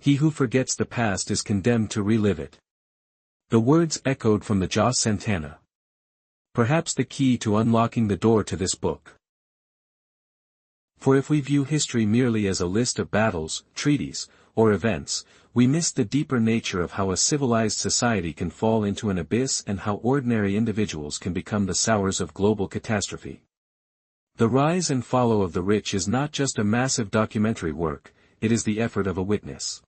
He who forgets the past is condemned to relive it. The words echoed from the Jos Santana. Perhaps the key to unlocking the door to this book. For if we view history merely as a list of battles, treaties, or events, we miss the deeper nature of how a civilized society can fall into an abyss and how ordinary individuals can become the sowers of global catastrophe. The Rise and Fall of the Rich is not just a massive documentary work, it is the effort of a witness.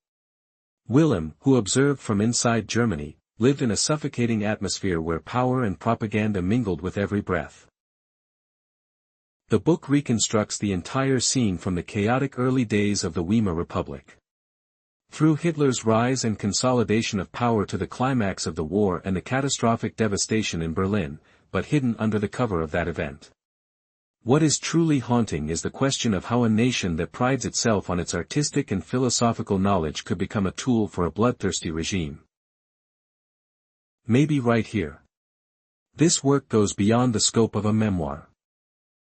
Willem, who observed from inside Germany, lived in a suffocating atmosphere where power and propaganda mingled with every breath. The book reconstructs the entire scene from the chaotic early days of the Weimar Republic. Through Hitler's rise and consolidation of power to the climax of the war and the catastrophic devastation in Berlin, but hidden under the cover of that event. What is truly haunting is the question of how a nation that prides itself on its artistic and philosophical knowledge could become a tool for a bloodthirsty regime. Maybe right here. This work goes beyond the scope of a memoir.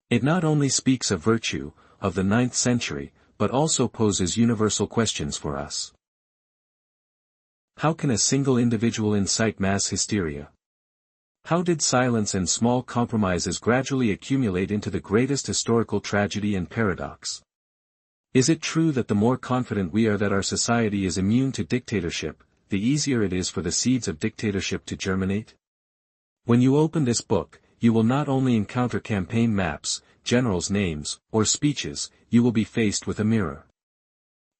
It not only speaks of virtue, of the 9th century, but also poses universal questions for us. How can a single individual incite mass hysteria? How did silence and small compromises gradually accumulate into the greatest historical tragedy and paradox? Is it true that the more confident we are that our society is immune to dictatorship, the easier it is for the seeds of dictatorship to germinate? When you open this book, you will not only encounter campaign maps, generals' names, or speeches, you will be faced with a mirror.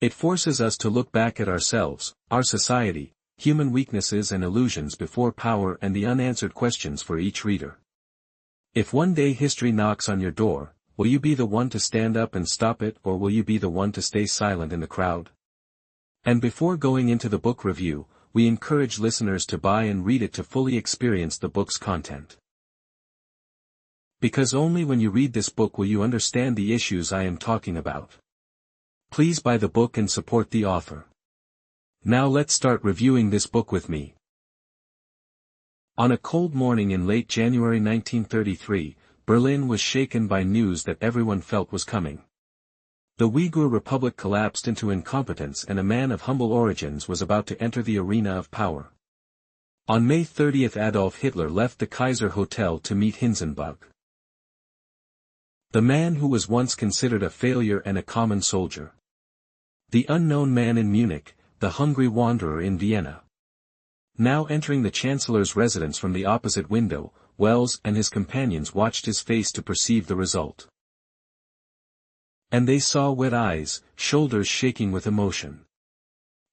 It forces us to look back at ourselves, our society, human weaknesses and illusions before power and the unanswered questions for each reader. If one day history knocks on your door, will you be the one to stand up and stop it, or will you be the one to stay silent in the crowd? And before going into the book review, we encourage listeners to buy and read it to fully experience the book's content. Because only when you read this book will you understand the issues I am talking about. Please buy the book and support the author. Now let's start reviewing this book with me. On a cold morning in late January 1933, Berlin was shaken by news that everyone felt was coming. The Uyghur Republic collapsed into incompetence and a man of humble origins was about to enter the arena of power. On May 30 Adolf Hitler left the Kaiser Hotel to meet Hindenburg. The man who was once considered a failure and a common soldier. The unknown man in Munich, the hungry wanderer in Vienna. Now entering the Chancellor's residence from the opposite window, Wells and his companions watched his face to perceive the result. And they saw wet eyes, shoulders shaking with emotion.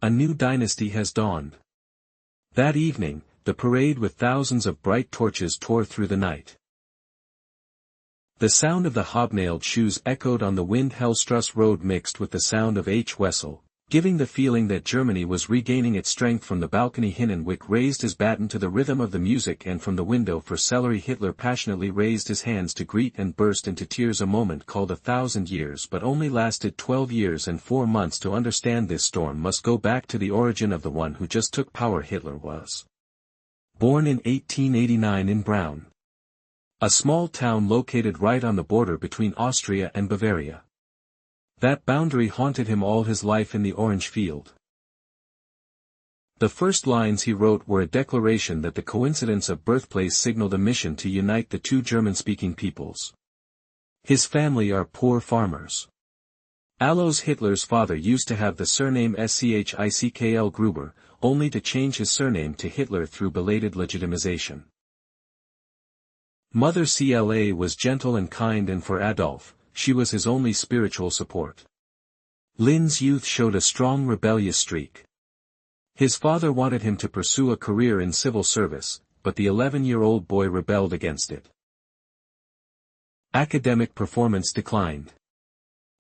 A new dynasty has dawned. That evening, the parade with thousands of bright torches tore through the night. The sound of the hobnailed shoes echoed on the Wind-Hellstrasse road mixed with the sound of H. Wessel, giving the feeling that Germany was regaining its strength. From the balcony Hindenburg raised his baton to the rhythm of the music, and from the window for celery Hitler passionately raised his hands to greet and burst into tears. A moment called 1,000 years but only lasted 12 years and 4 months. To understand this storm must go back to the origin of the one who just took power. Hitler was born in 1889 in Braun, a small town located right on the border between Austria and Bavaria. That boundary haunted him all his life in the orange field. The first lines he wrote were a declaration that the coincidence of birthplace signaled a mission to unite the two German-speaking peoples. His family are farmers. Alois Hitler's father used to have the surname Schickl Gruber, only to change his surname to Hitler through belated legitimization. Mother Cla was gentle and kind, and for Adolf, she was his only spiritual support. Lin's youth showed a strong rebellious streak. His father wanted him to pursue a career in civil service, but the 11-year-old boy rebelled against it. Academic performance declined.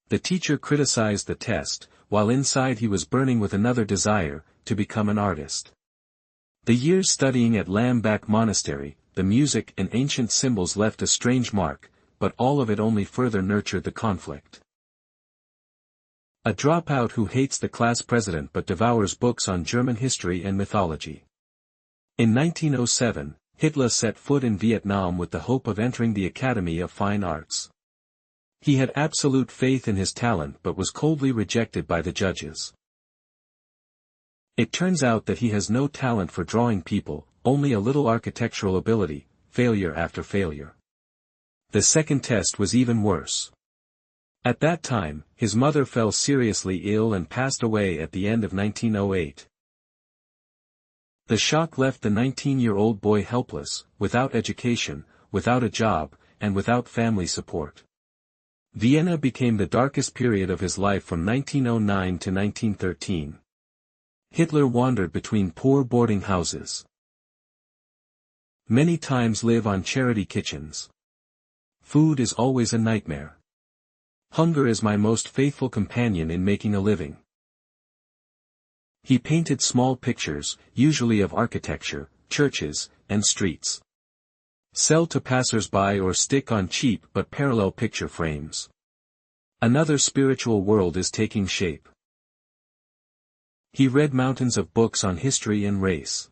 The teacher criticized the test, while inside he was burning with another desire, to become an artist. The years studying at Lambach Monastery, the music and ancient symbols left a strange mark, but all of it only further nurtured the conflict. A dropout who hates the class president but devours books on German history and mythology. In 1907, Hitler set foot in Vietnam with the hope of entering the Academy of Fine Arts. He had absolute faith in his talent but was coldly rejected by the judges. It turns out that he has no talent for drawing people, only a little architectural ability, failure after failure. The second test was even worse. At that time, his mother fell seriously ill and passed away at the end of 1908. The shock left the 19-year-old boy helpless, without education, without a job, and without family support. Vienna became the darkest period of his life from 1909 to 1913. Hitler wandered between poor boarding houses. Many times live on charity kitchens. Food is always a nightmare. Hunger is my most faithful companion in making a living. He painted small pictures, usually of architecture, churches, and streets. Sell to passers-by or stick on cheap but parallel picture frames. Another spiritual world is taking shape. He read mountains of books on history and race.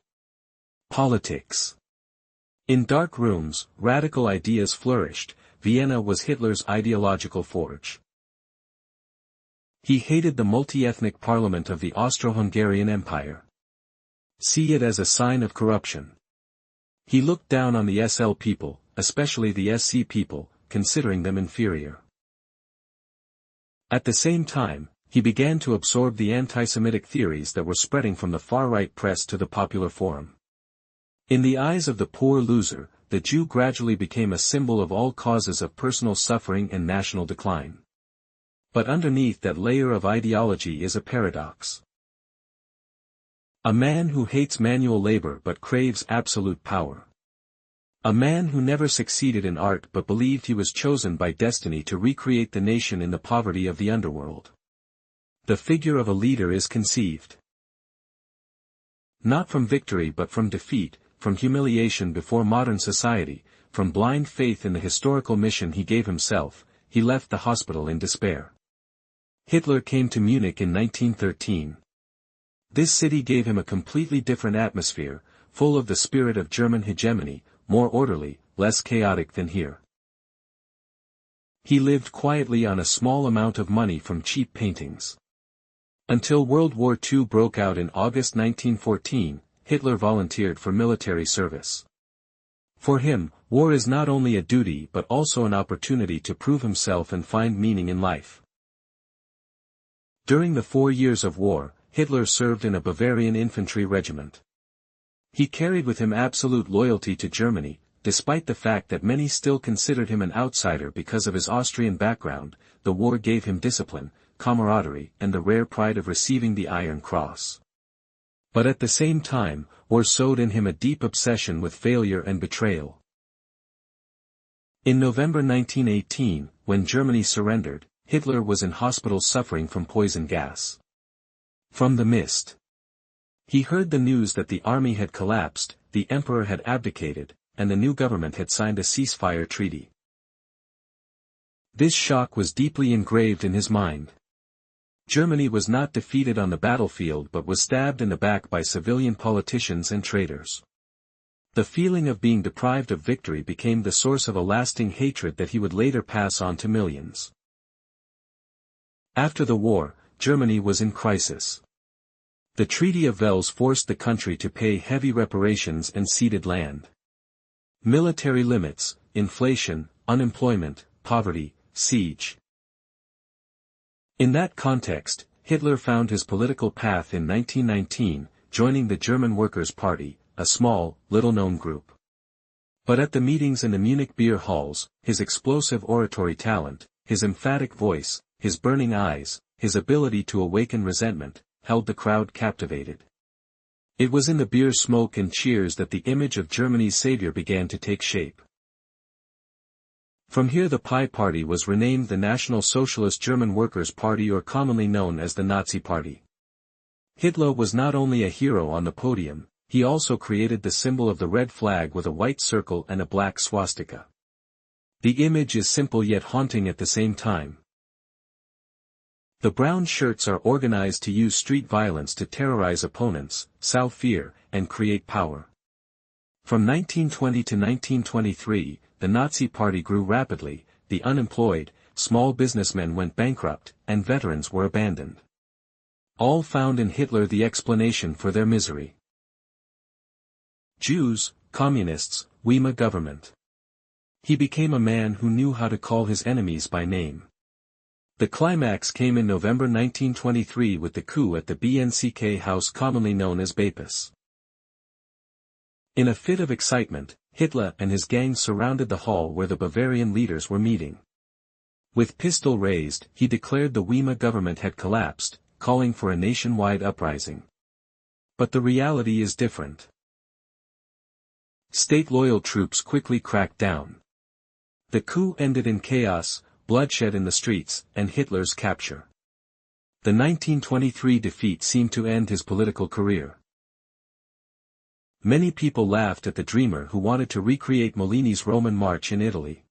Politics. In dark rooms, radical ideas flourished. Vienna was Hitler's ideological forge. He hated the multi-ethnic parliament of the Austro-Hungarian Empire. See it as a sign of corruption. He looked down on the SL people, especially the SC people, considering them inferior. At the same time, he began to absorb the anti-Semitic theories that were spreading from the far-right press to the popular forum. In the eyes of the poor loser, the Jew gradually became a symbol of all causes of personal suffering and national decline. But underneath that layer of ideology is a paradox. A man who hates manual labor but craves absolute power. A man who never succeeded in art but believed he was chosen by destiny to recreate the nation in the poverty of the underworld. The figure of a leader is conceived not from victory but from defeat, from humiliation before modern society, from blind faith in the historical mission he gave himself. He left the hospital in despair. Hitler came to Munich in 1913. This city gave him a completely different atmosphere, full of the spirit of German hegemony, more orderly, less chaotic than here. He lived quietly on a small amount of money from cheap paintings. Until World War II broke out in August 1914, Hitler volunteered for military service. For him, war is not only a duty but also an opportunity to prove himself and find meaning in life. During the 4 years of war, Hitler served in a Bavarian infantry regiment. He carried with him absolute loyalty to Germany, despite the fact that many still considered him an outsider because of his Austrian background. The war gave him discipline, camaraderie, and the rare pride of receiving the Iron Cross. But at the same time, war sowed in him a deep obsession with failure and betrayal. In November 1918, when Germany surrendered, Hitler was in hospital suffering from poison gas. From the mist. He heard the news that the army had collapsed, the emperor had abdicated, and the new government had signed a ceasefire treaty. This shock was deeply engraved in his mind. Germany was not defeated on the battlefield but was stabbed in the back by civilian politicians and traitors. The feeling of being deprived of victory became the source of a lasting hatred that he would later pass on to millions. After the war, Germany was in crisis. The Treaty of Wels forced the country to pay heavy reparations and ceded land. Military limits, inflation, unemployment, poverty, siege. In that context, Hitler found his political path in 1919, joining the German Workers' Party, a small, little-known group. But at the meetings in the Munich beer halls, his explosive oratory talent, his emphatic voice, his burning eyes, his ability to awaken resentment, held the crowd captivated. It was in the beer smoke and cheers that the image of Germany's savior began to take shape. From here the Pie Party was renamed the National Socialist German Workers' Party, or commonly known as the Nazi Party. Hitler was not only a hero on the podium, he also created the symbol of the red flag with a white circle and a black swastika. The image is simple yet haunting at the same time. The brown shirts are organized to use street violence to terrorize opponents, sow fear, and create power. From 1920 to 1923, the Nazi Party grew rapidly, the unemployed, small businessmen went bankrupt, and veterans were abandoned. All found in Hitler the explanation for their misery. Jews, communists, Weimar government. He became a man who knew how to call his enemies by name. The climax came in November 1923 with the coup at the BNCK house commonly known as Bapus. In a fit of excitement, Hitler and his gang surrounded the hall where the Bavarian leaders were meeting. With pistol raised, he declared the Weimar government had collapsed, calling for a nationwide uprising. But the reality is different. State-loyal troops quickly cracked down. The coup ended in chaos, bloodshed in the streets, and Hitler's capture. The 1923 defeat seemed to end his political career. Many people laughed at the dreamer who wanted to recreate Mussolini's Roman March in Italy.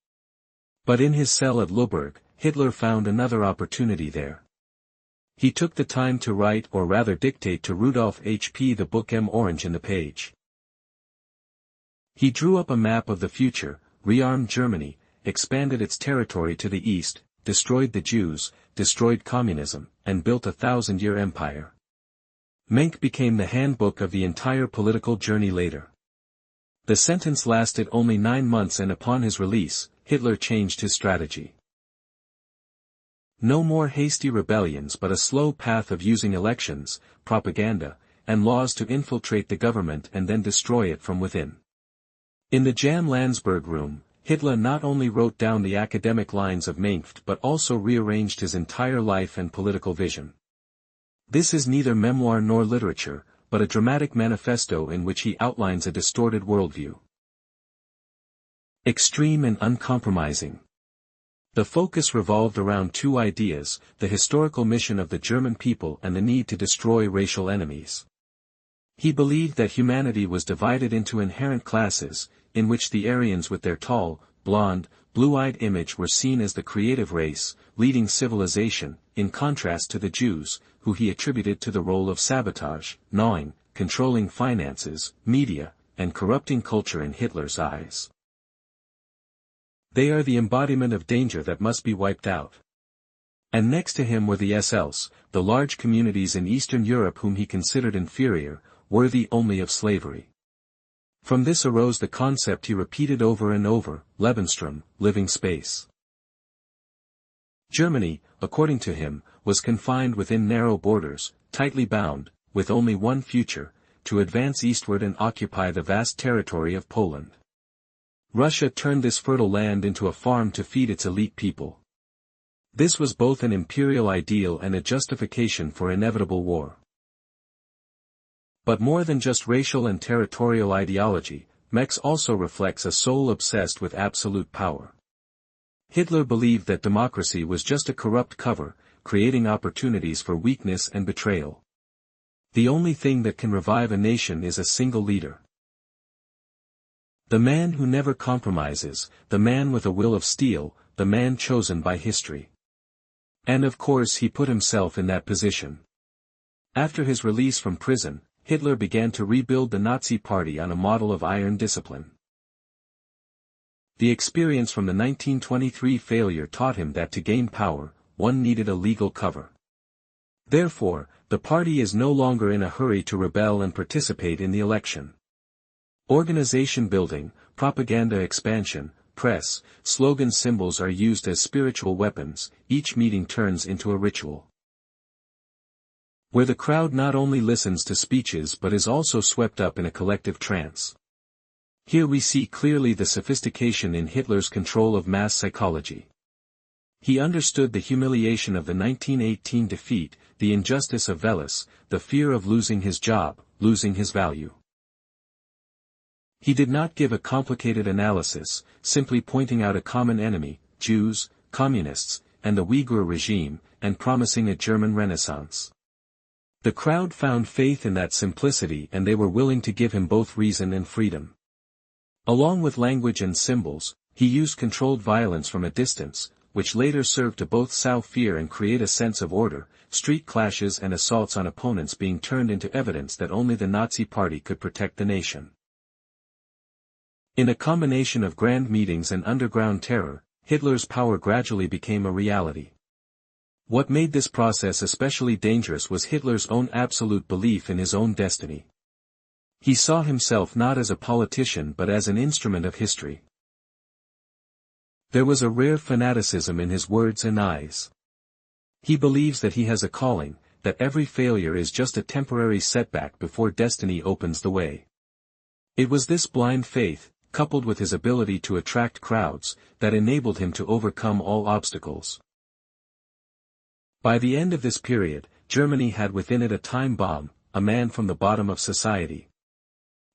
But in his cell at Luberg, Hitler found another opportunity there. He took the time to write or rather dictate to Rudolf H.P. the book M. Orange in the page. He drew up a map of the future, rearmed Germany, expanded its territory to the east, destroyed the Jews, destroyed communism, and built a 1,000-year empire. Menck became the handbook of the entire political journey later. The sentence lasted only 9 months and upon his release, Hitler changed his strategy. No more hasty rebellions but a slow path of using elections, propaganda, and laws to infiltrate the government and then destroy it from within. In the Jan Landsberg room, Hitler not only wrote down the academic lines of Menck but also rearranged his entire life and political vision. This is neither memoir nor literature, but a dramatic manifesto in which he outlines a distorted worldview. Extreme and uncompromising. The focus revolved around two ideas, the historical mission of the German people and the need to destroy racial enemies. He believed that humanity was divided into inherent classes, in which the Aryans with their tall, blonde, blue-eyed image were seen as the creative race, leading civilization, in contrast to the Jews, who he attributed to the role of sabotage, gnawing, controlling finances, media, and corrupting culture in Hitler's eyes. They are the embodiment of danger that must be wiped out. And next to him were the SLs, the large communities in Eastern Europe whom he considered inferior, worthy only of slavery. From this arose the concept he repeated over and over, Lebensraum, living space. Germany, according to him, was confined within narrow borders, tightly bound, with only one future, to advance eastward and occupy the vast territory of Poland. Russia turned this fertile land into a farm to feed its elite people. This was both an imperial ideal and a justification for inevitable war. But more than just racial and territorial ideology, Menck also reflects a soul obsessed with absolute power. Hitler believed that democracy was just a corrupt cover, creating opportunities for weakness and betrayal. The only thing that can revive a nation is a single leader. The man who never compromises, the man with a will of steel, the man chosen by history. And of course he put himself in that position. After his release from prison, Hitler began to rebuild the Nazi Party on a model of iron discipline. The experience from the 1923 failure taught him that to gain power, one needed a legal cover. Therefore, the party is no longer in a hurry to rebel and participate in the election. Organization building, propaganda expansion, press, slogan symbols are used as spiritual weapons, each meeting turns into a ritual. Where the crowd not only listens to speeches but is also swept up in a collective trance. Here we see clearly the sophistication in Hitler's control of mass psychology. He understood the humiliation of the 1918 defeat, the injustice of Welles, the fear of losing his job, losing his value. He did not give a complicated analysis, simply pointing out a common enemy, Jews, communists, and the Uyghur regime, and promising a German Renaissance. The crowd found faith in that simplicity and they were willing to give him both reason and freedom. Along with language and symbols, he used controlled violence from a distance, which later served to both sow fear and create a sense of order, street clashes and assaults on opponents being turned into evidence that only the Nazi Party could protect the nation. In a combination of grand meetings and underground terror, Hitler's power gradually became a reality. What made this process especially dangerous was Hitler's own absolute belief in his own destiny. He saw himself not as a politician but as an instrument of history. There was a rare fanaticism in his words and eyes. He believes that he has a calling, that every failure is just a temporary setback before destiny opens the way. It was this blind faith, coupled with his ability to attract crowds, that enabled him to overcome all obstacles. By the end of this period, Germany had within it a time bomb, a man from the bottom of society.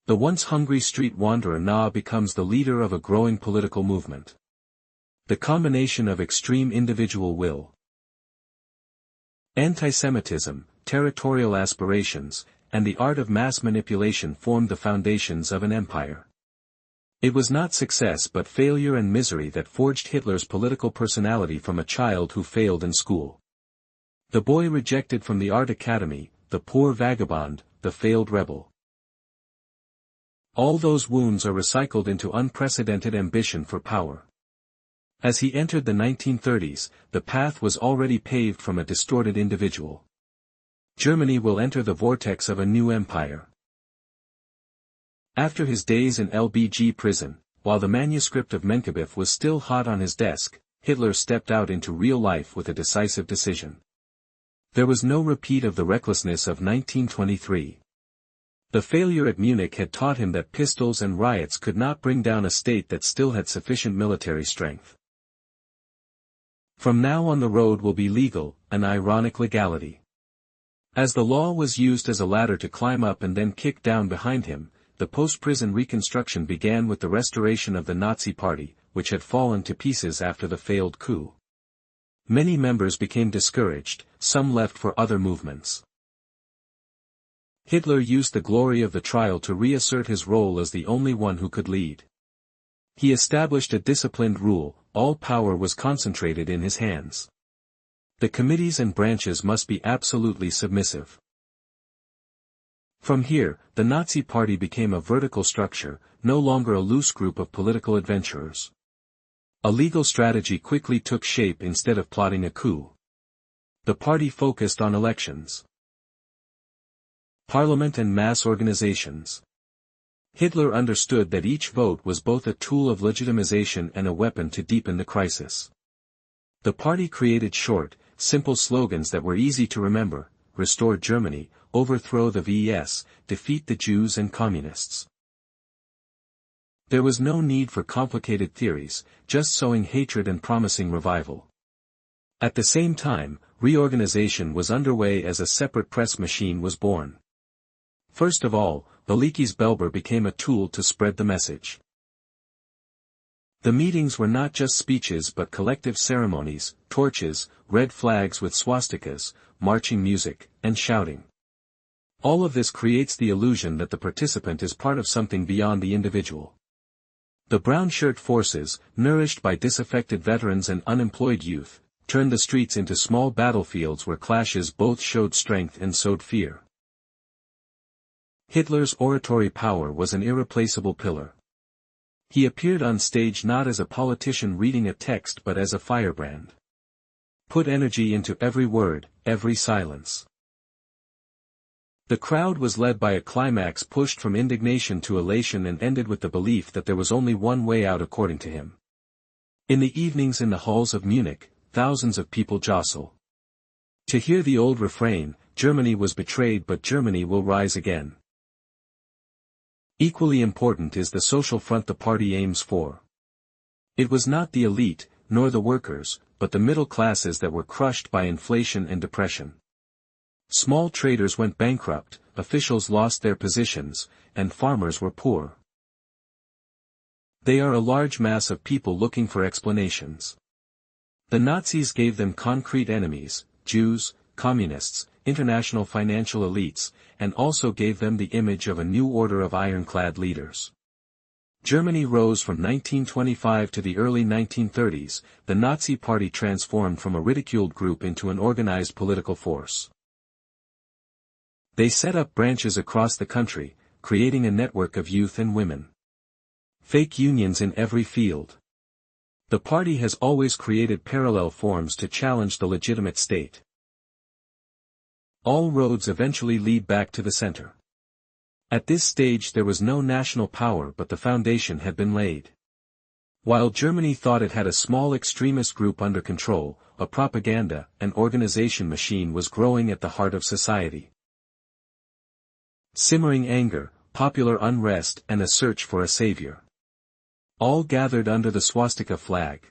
The once hungry street wanderer now becomes the leader of a growing political movement. The combination of extreme individual will, anti-Semitism, territorial aspirations, and the art of mass manipulation formed the foundations of an empire. It was not success but failure and misery that forged Hitler's political personality from a child who failed in school. The boy rejected from the art academy, the poor vagabond, the failed rebel. All those wounds are recycled into unprecedented ambition for power. As he entered the 1930s, the path was already paved from a distorted individual. Germany will enter the vortex of a new empire. After his days in LBG prison, while the manuscript of Menkabith was still hot on his desk, Hitler stepped out into real life with a decisive decision. There was no repeat of the recklessness of 1923. The failure at Munich had taught him that pistols and riots could not bring down a state that still had sufficient military strength. From now on the road will be legal, an ironic legality. As the law was used as a ladder to climb up and then kick down behind him, the post-prison reconstruction began with the restoration of the Nazi Party, which had fallen to pieces after the failed coup. Many members became discouraged, some left for other movements. Hitler used the glory of the trial to reassert his role as the only one who could lead. He established a disciplined rule: all power was concentrated in his hands. The committees and branches must be absolutely submissive. From here, the Nazi Party became a vertical structure, no longer a loose group of political adventurers. A legal strategy quickly took shape instead of plotting a coup. The party focused on elections, parliament and mass organizations. Hitler understood that each vote was both a tool of legitimization and a weapon to deepen the crisis. The party created short, simple slogans that were easy to remember: restore Germany, overthrow the VS, defeat the Jews and communists. There was no need for complicated theories, just sowing hatred and promising revival. At the same time, reorganization was underway as a separate press machine was born. First of all, Veliki's Belber became a tool to spread the message. The meetings were not just speeches but collective ceremonies: torches, red flags with swastikas, marching music, and shouting. All of this creates the illusion that the participant is part of something beyond the individual. The brown shirt forces, nourished by disaffected veterans and unemployed youth, turned the streets into small battlefields where clashes both showed strength and sowed fear. Hitler's oratory power was an irreplaceable pillar. He appeared on stage not as a politician reading a text but as a firebrand. Put energy into every word, every silence. The crowd was led by a climax pushed from indignation to elation and ended with the belief that there was only one way out according to him. In the evenings in the halls of Munich, thousands of people jostle to hear the old refrain: Germany was betrayed but Germany will rise again. Equally important is the social front the party aims for. It was not the elite, nor the workers, but the middle classes that were crushed by inflation and depression. Small traders went bankrupt, officials lost their positions, and farmers were poor. They are a large mass of people looking for explanations. The Nazis gave them concrete enemies: Jews, communists, international financial elites, and also gave them the image of a new order of ironclad leaders. Germany rose from 1925 to the early 1930s, the Nazi Party transformed from a ridiculed group into an organized political force. They set up branches across the country, creating a network of youth and women. Fake unions in every field. The party has always created parallel forms to challenge the legitimate state. All roads eventually lead back to the center. At this stage there was no national power, but the foundation had been laid. While Germany thought it had a small extremist group under control, a propaganda and organization machine was growing at the heart of society. Simmering anger, popular unrest, and a search for a savior. All gathered under the swastika flag.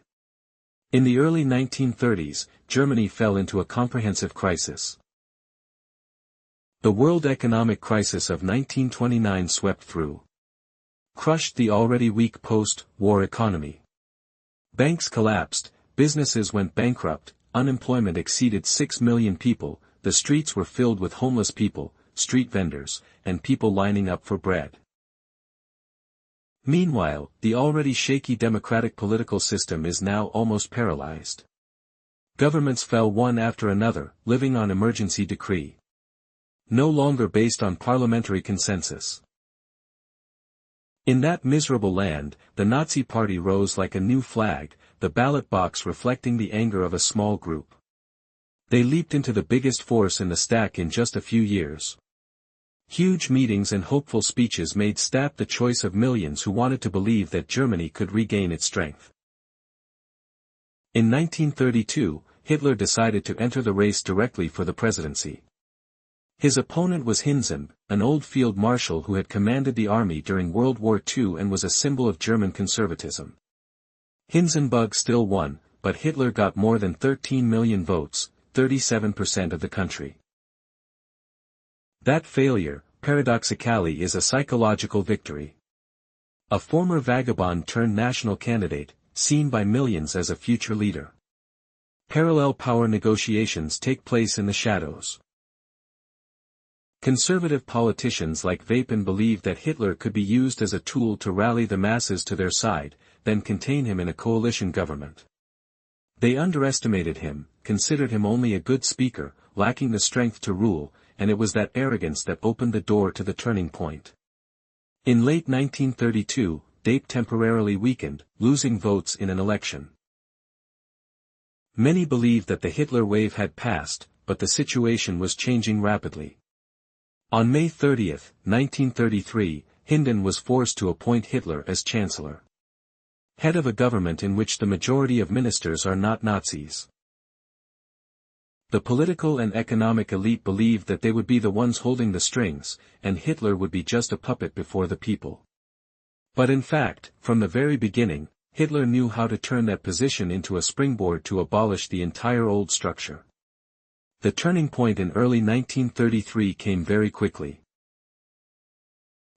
In the early 1930s, Germany fell into a comprehensive crisis. The world economic crisis of 1929 swept through. Crushed the already weak post-war economy. Banks collapsed, businesses went bankrupt, unemployment exceeded 6 million people, the streets were filled with homeless people, street vendors, and people lining up for bread. Meanwhile, the already shaky democratic political system is now almost paralyzed. Governments fell one after another, living on emergency decree. No longer based on parliamentary consensus. In that miserable land, the Nazi Party rose like a new flag, the ballot box reflecting the anger of a small group. They leaped into the biggest force in the stack in just a few years. Huge meetings and hopeful speeches made Stadt the choice of millions who wanted to believe that Germany could regain its strength. In 1932, Hitler decided to enter the race directly for the presidency. His opponent was Hindenburg, an old field marshal who had commanded the army during World War II and was a symbol of German conservatism. Hindenburg still won, but Hitler got more than 13 million votes, 37% of the country. That failure, paradoxically, is a psychological victory. A former vagabond turned national candidate, seen by millions as a future leader. Parallel power negotiations take place in the shadows. Conservative politicians like Vapin believed that Hitler could be used as a tool to rally the masses to their side, then contain him in a coalition government. They underestimated him, considered him only a good speaker, lacking the strength to rule, and it was that arrogance that opened the door to the turning point. In late 1932, Dape temporarily weakened, losing votes in an election. Many believed that the Hitler wave had passed, but the situation was changing rapidly. On May 30, 1933, Hindenburg was forced to appoint Hitler as chancellor. Head of a government in which the majority of ministers are not Nazis. The political and economic elite believed that they would be the ones holding the strings, and Hitler would be just a puppet before the people. But in fact, from the very beginning, Hitler knew how to turn that position into a springboard to abolish the entire old structure. The turning point in early 1933 came very quickly.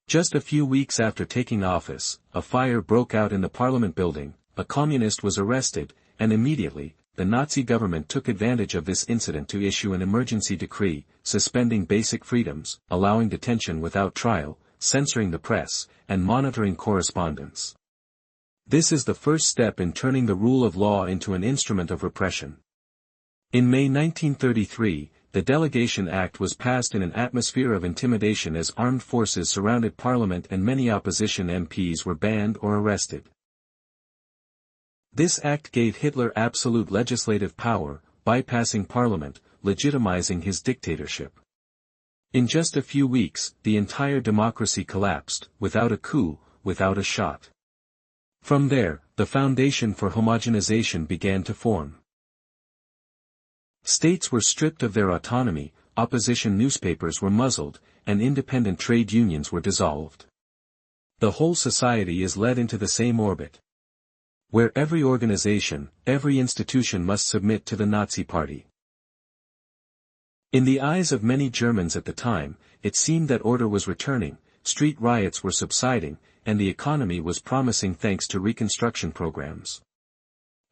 Just a few weeks after taking office, a fire broke out in the parliament building, a communist was arrested, and immediately, the Nazi government took advantage of this incident to issue an emergency decree, suspending basic freedoms, allowing detention without trial, censoring the press, and monitoring correspondence. This is the first step in turning the rule of law into an instrument of repression. In May 1933, the Delegation Act was passed in an atmosphere of intimidation as armed forces surrounded Parliament and many opposition MPs were banned or arrested. This act gave Hitler absolute legislative power, bypassing Parliament, legitimizing his dictatorship. In just a few weeks, the entire democracy collapsed, without a coup, without a shot. From there, the foundation for homogenization began to form. States were stripped of their autonomy, opposition newspapers were muzzled, and independent trade unions were dissolved. The whole society is led into the same orbit, where every organization, every institution must submit to the Nazi Party. In the eyes of many Germans at the time, it seemed that order was returning, street riots were subsiding, and the economy was promising thanks to reconstruction programs.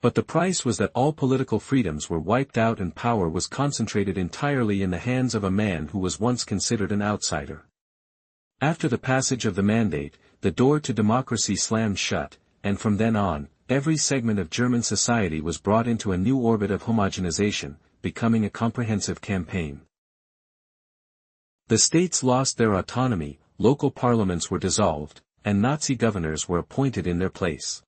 But the price was that all political freedoms were wiped out and power was concentrated entirely in the hands of a man who was once considered an outsider. After the passage of the mandate, the door to democracy slammed shut, and from then on, every segment of German society was brought into a new orbit of homogenization, becoming a comprehensive campaign. The states lost their autonomy, local parliaments were dissolved, and Nazi governors were appointed in their place.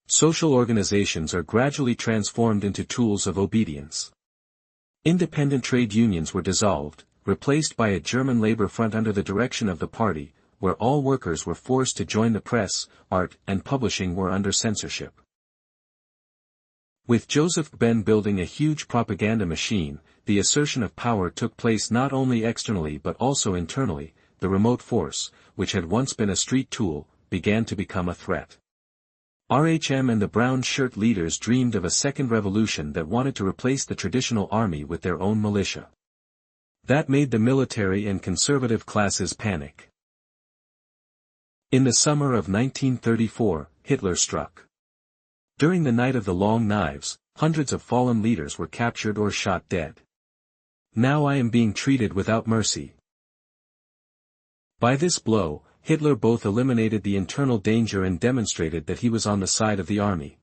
Social organizations are gradually transformed into tools of obedience. Independent trade unions were dissolved, replaced by a German labor front under the direction of the party, where all workers were forced to join the press, art, and publishing were under censorship. With Joseph Ben building a huge propaganda machine, the assertion of power took place not only externally but also internally. The remote force, which had once been a street tool, began to become a threat. RHM and the brown shirt leaders dreamed of a second revolution that wanted to replace the traditional army with their own militia. That made the military and conservative classes panic. In the summer of 1934, Hitler struck. During the Night of the Long Knives, hundreds of fallen leaders were captured or shot dead. Now I am being treated without mercy. By this blow, Hitler both eliminated the internal danger and demonstrated that he was on the side of the army.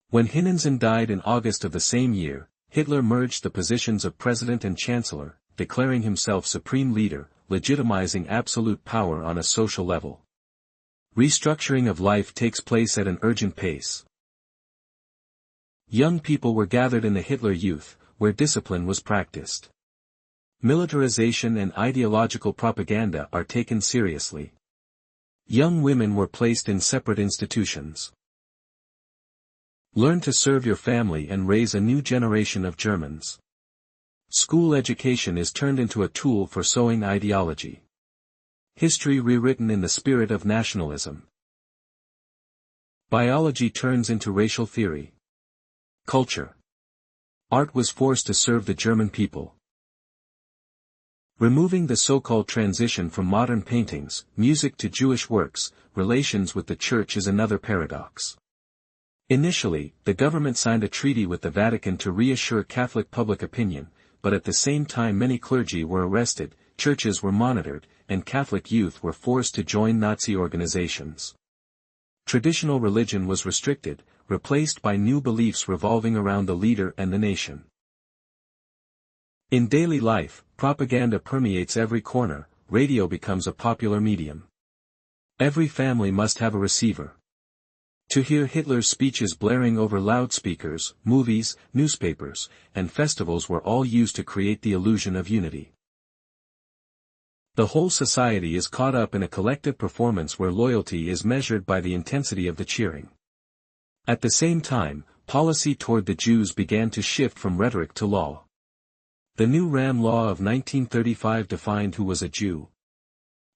When Hindenburg died in August of the same year, Hitler merged the positions of president and chancellor, declaring himself supreme leader, legitimizing absolute power on a social level. Restructuring of life takes place at an urgent pace. Young people were gathered in the Hitler Youth, where discipline was practiced. Militarization and ideological propaganda are taken seriously. Young women were placed in separate institutions. Learn to serve your family and raise a new generation of Germans. School education is turned into a tool for sowing ideology. History rewritten in the spirit of nationalism. Biology turns into racial theory. Culture. Art was forced to serve the German people. Removing the so-called transition from modern paintings, music to Jewish works, relations with the Church is another paradox. Initially, the government signed a treaty with the Vatican to reassure Catholic public opinion, but at the same time many clergy were arrested, churches were monitored, and Catholic youth were forced to join Nazi organizations. Traditional religion was restricted, replaced by new beliefs revolving around the leader and the nation. In daily life, propaganda permeates every corner. Radio becomes a popular medium. Every family must have a receiver. To hear Hitler's speeches blaring over loudspeakers, movies, newspapers, and festivals were all used to create the illusion of unity. The whole society is caught up in a collective performance where loyalty is measured by the intensity of the cheering. At the same time, policy toward the Jews began to shift from rhetoric to law. The new Ram Law of 1935 defined who was a Jew.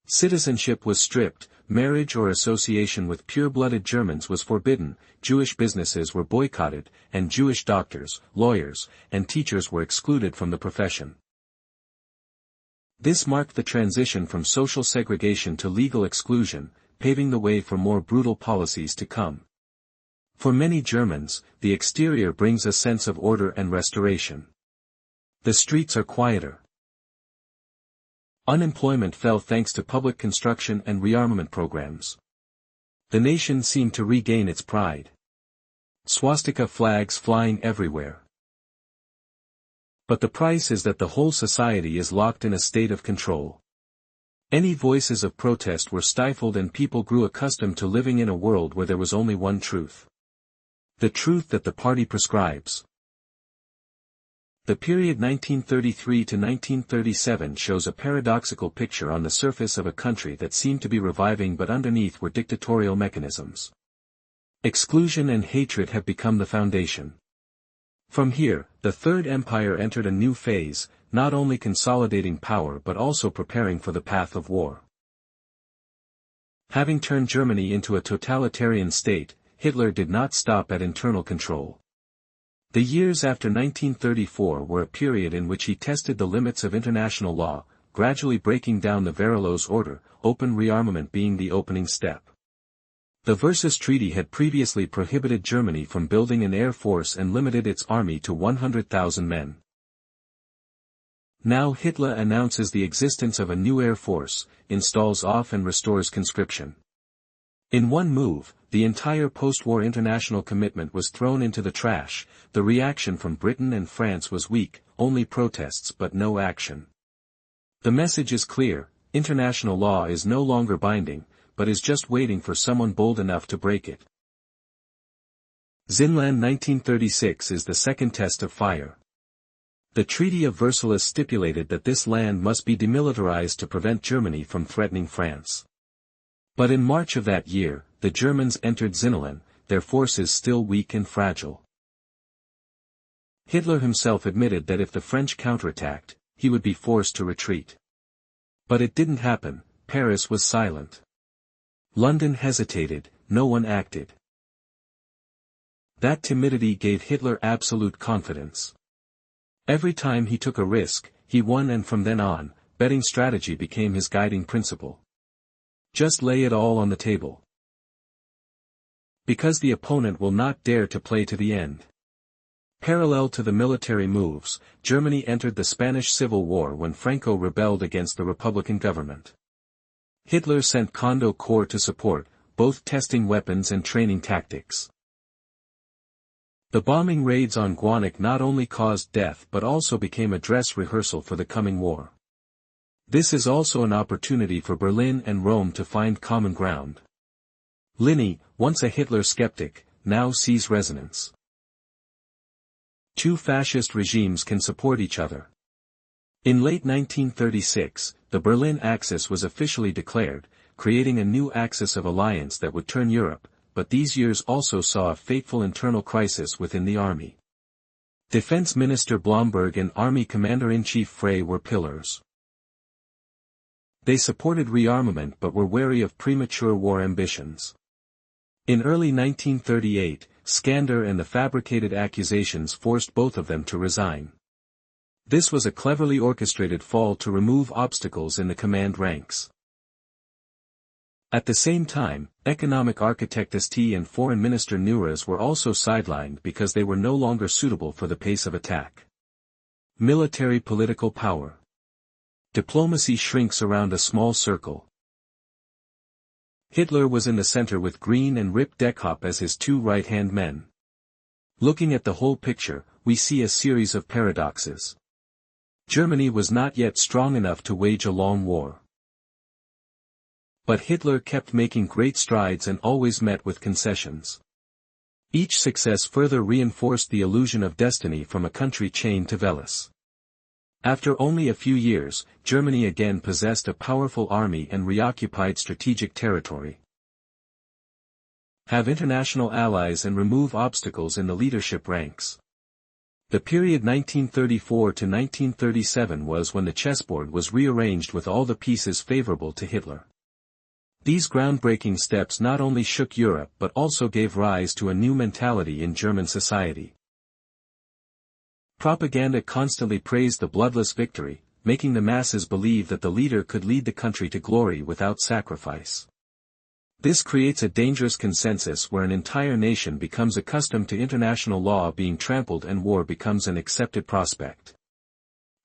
Citizenship was stripped, marriage or association with pure-blooded Germans was forbidden, Jewish businesses were boycotted, and Jewish doctors, lawyers, and teachers were excluded from the profession. This marked the transition from social segregation to legal exclusion, paving the way for more brutal policies to come. For many Germans, the exterior brings a sense of order and restoration. The streets are quieter. Unemployment fell thanks to public construction and rearmament programs. The nation seemed to regain its pride. Swastika flags flying everywhere. But the price is that the whole society is locked in a state of control. Any voices of protest were stifled and people grew accustomed to living in a world where there was only one truth. The truth that the party prescribes. The period 1933 to 1937 shows a paradoxical picture on the surface of a country that seemed to be reviving but underneath were dictatorial mechanisms. Exclusion and hatred have become the foundation. From here, the Third Empire entered a new phase, not only consolidating power but also preparing for the path of war. Having turned Germany into a totalitarian state, Hitler did not stop at internal control. The years after 1934 were a period in which he tested the limits of international law, gradually breaking down the Versailles Order, open rearmament being the opening step. The Versailles Treaty had previously prohibited Germany from building an air force and limited its army to 100,000 men. Now Hitler announces the existence of a new air force, installs off and restores conscription. In one move, the entire post-war international commitment was thrown into the trash. The reaction from Britain and France was weak, only protests but no action. The message is clear: international law is no longer binding, but is just waiting for someone bold enough to break it. Zinland 1936 is the second test of fire. The Treaty of Versailles stipulated that this land must be demilitarized to prevent Germany from threatening France. But in March of that year, the Germans entered Zinland, their forces still weak and fragile. Hitler himself admitted that if the French counterattacked, he would be forced to retreat. But it didn't happen. Paris was silent. London hesitated, no one acted. That timidity gave Hitler absolute confidence. Every time he took a risk, he won, and from then on, betting strategy became his guiding principle. Just lay it all on the table. Because the opponent will not dare to play to the end. Parallel to the military moves, Germany entered the Spanish Civil War when Franco rebelled against the Republican government. Hitler sent Condé Corps to support, both testing weapons and training tactics. The bombing raids on Guernica not only caused death but also became a dress rehearsal for the coming war. This is also an opportunity for Berlin and Rome to find common ground. Linney, once a Hitler skeptic, now sees resonance. Two fascist regimes can support each other. In late 1936, the Berlin Axis was officially declared, creating a new axis of alliance that would turn Europe, but these years also saw a fateful internal crisis within the army. Defense Minister Blomberg and Army Commander-in-Chief Frey were pillars. They supported rearmament but were wary of premature war ambitions. In early 1938, scandal and the fabricated accusations forced both of them to resign. This was a cleverly orchestrated fall to remove obstacles in the command ranks. At the same time, economic architect St and Foreign Minister Neurath were also sidelined because they were no longer suitable for the pace of attack. Military political power. Diplomacy shrinks around a small circle. Hitler was in the center with Green and Rip Deckhoff as his two right-hand men. Looking at the whole picture, we see a series of paradoxes. Germany was not yet strong enough to wage a long war. But Hitler kept making great strides and always met with concessions. Each success further reinforced the illusion of destiny from a country chained to Venice. After only a few years, Germany again possessed a powerful army and reoccupied strategic territory. Have international allies and remove obstacles in the leadership ranks. The period 1934 to 1937 was when the chessboard was rearranged with all the pieces favorable to Hitler. These groundbreaking steps not only shook Europe but also gave rise to a new mentality in German society. Propaganda constantly praised the bloodless victory, making the masses believe that the leader could lead the country to glory without sacrifice. This creates a dangerous consensus where an entire nation becomes accustomed to international law being trampled and war becomes an accepted prospect.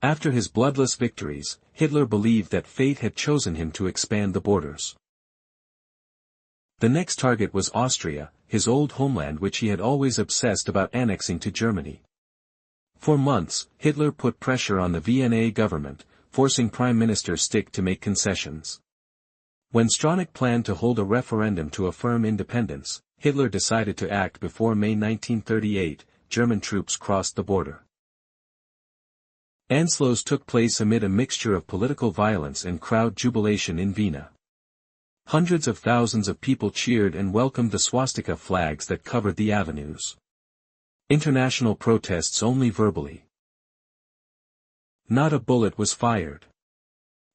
After his bloodless victories, Hitler believed that fate had chosen him to expand the borders. The next target was Austria, his old homeland which he had always obsessed about annexing to Germany. For months, Hitler put pressure on the Vienna government, forcing Prime Minister Stick to make concessions. When Stronach planned to hold a referendum to affirm independence, Hitler decided to act before May 1938, German troops crossed the border. Anschluss took place amid a mixture of political violence and crowd jubilation in Vienna. Hundreds of thousands of people cheered and welcomed the swastika flags that covered the avenues. International protests only verbally. Not a bullet was fired.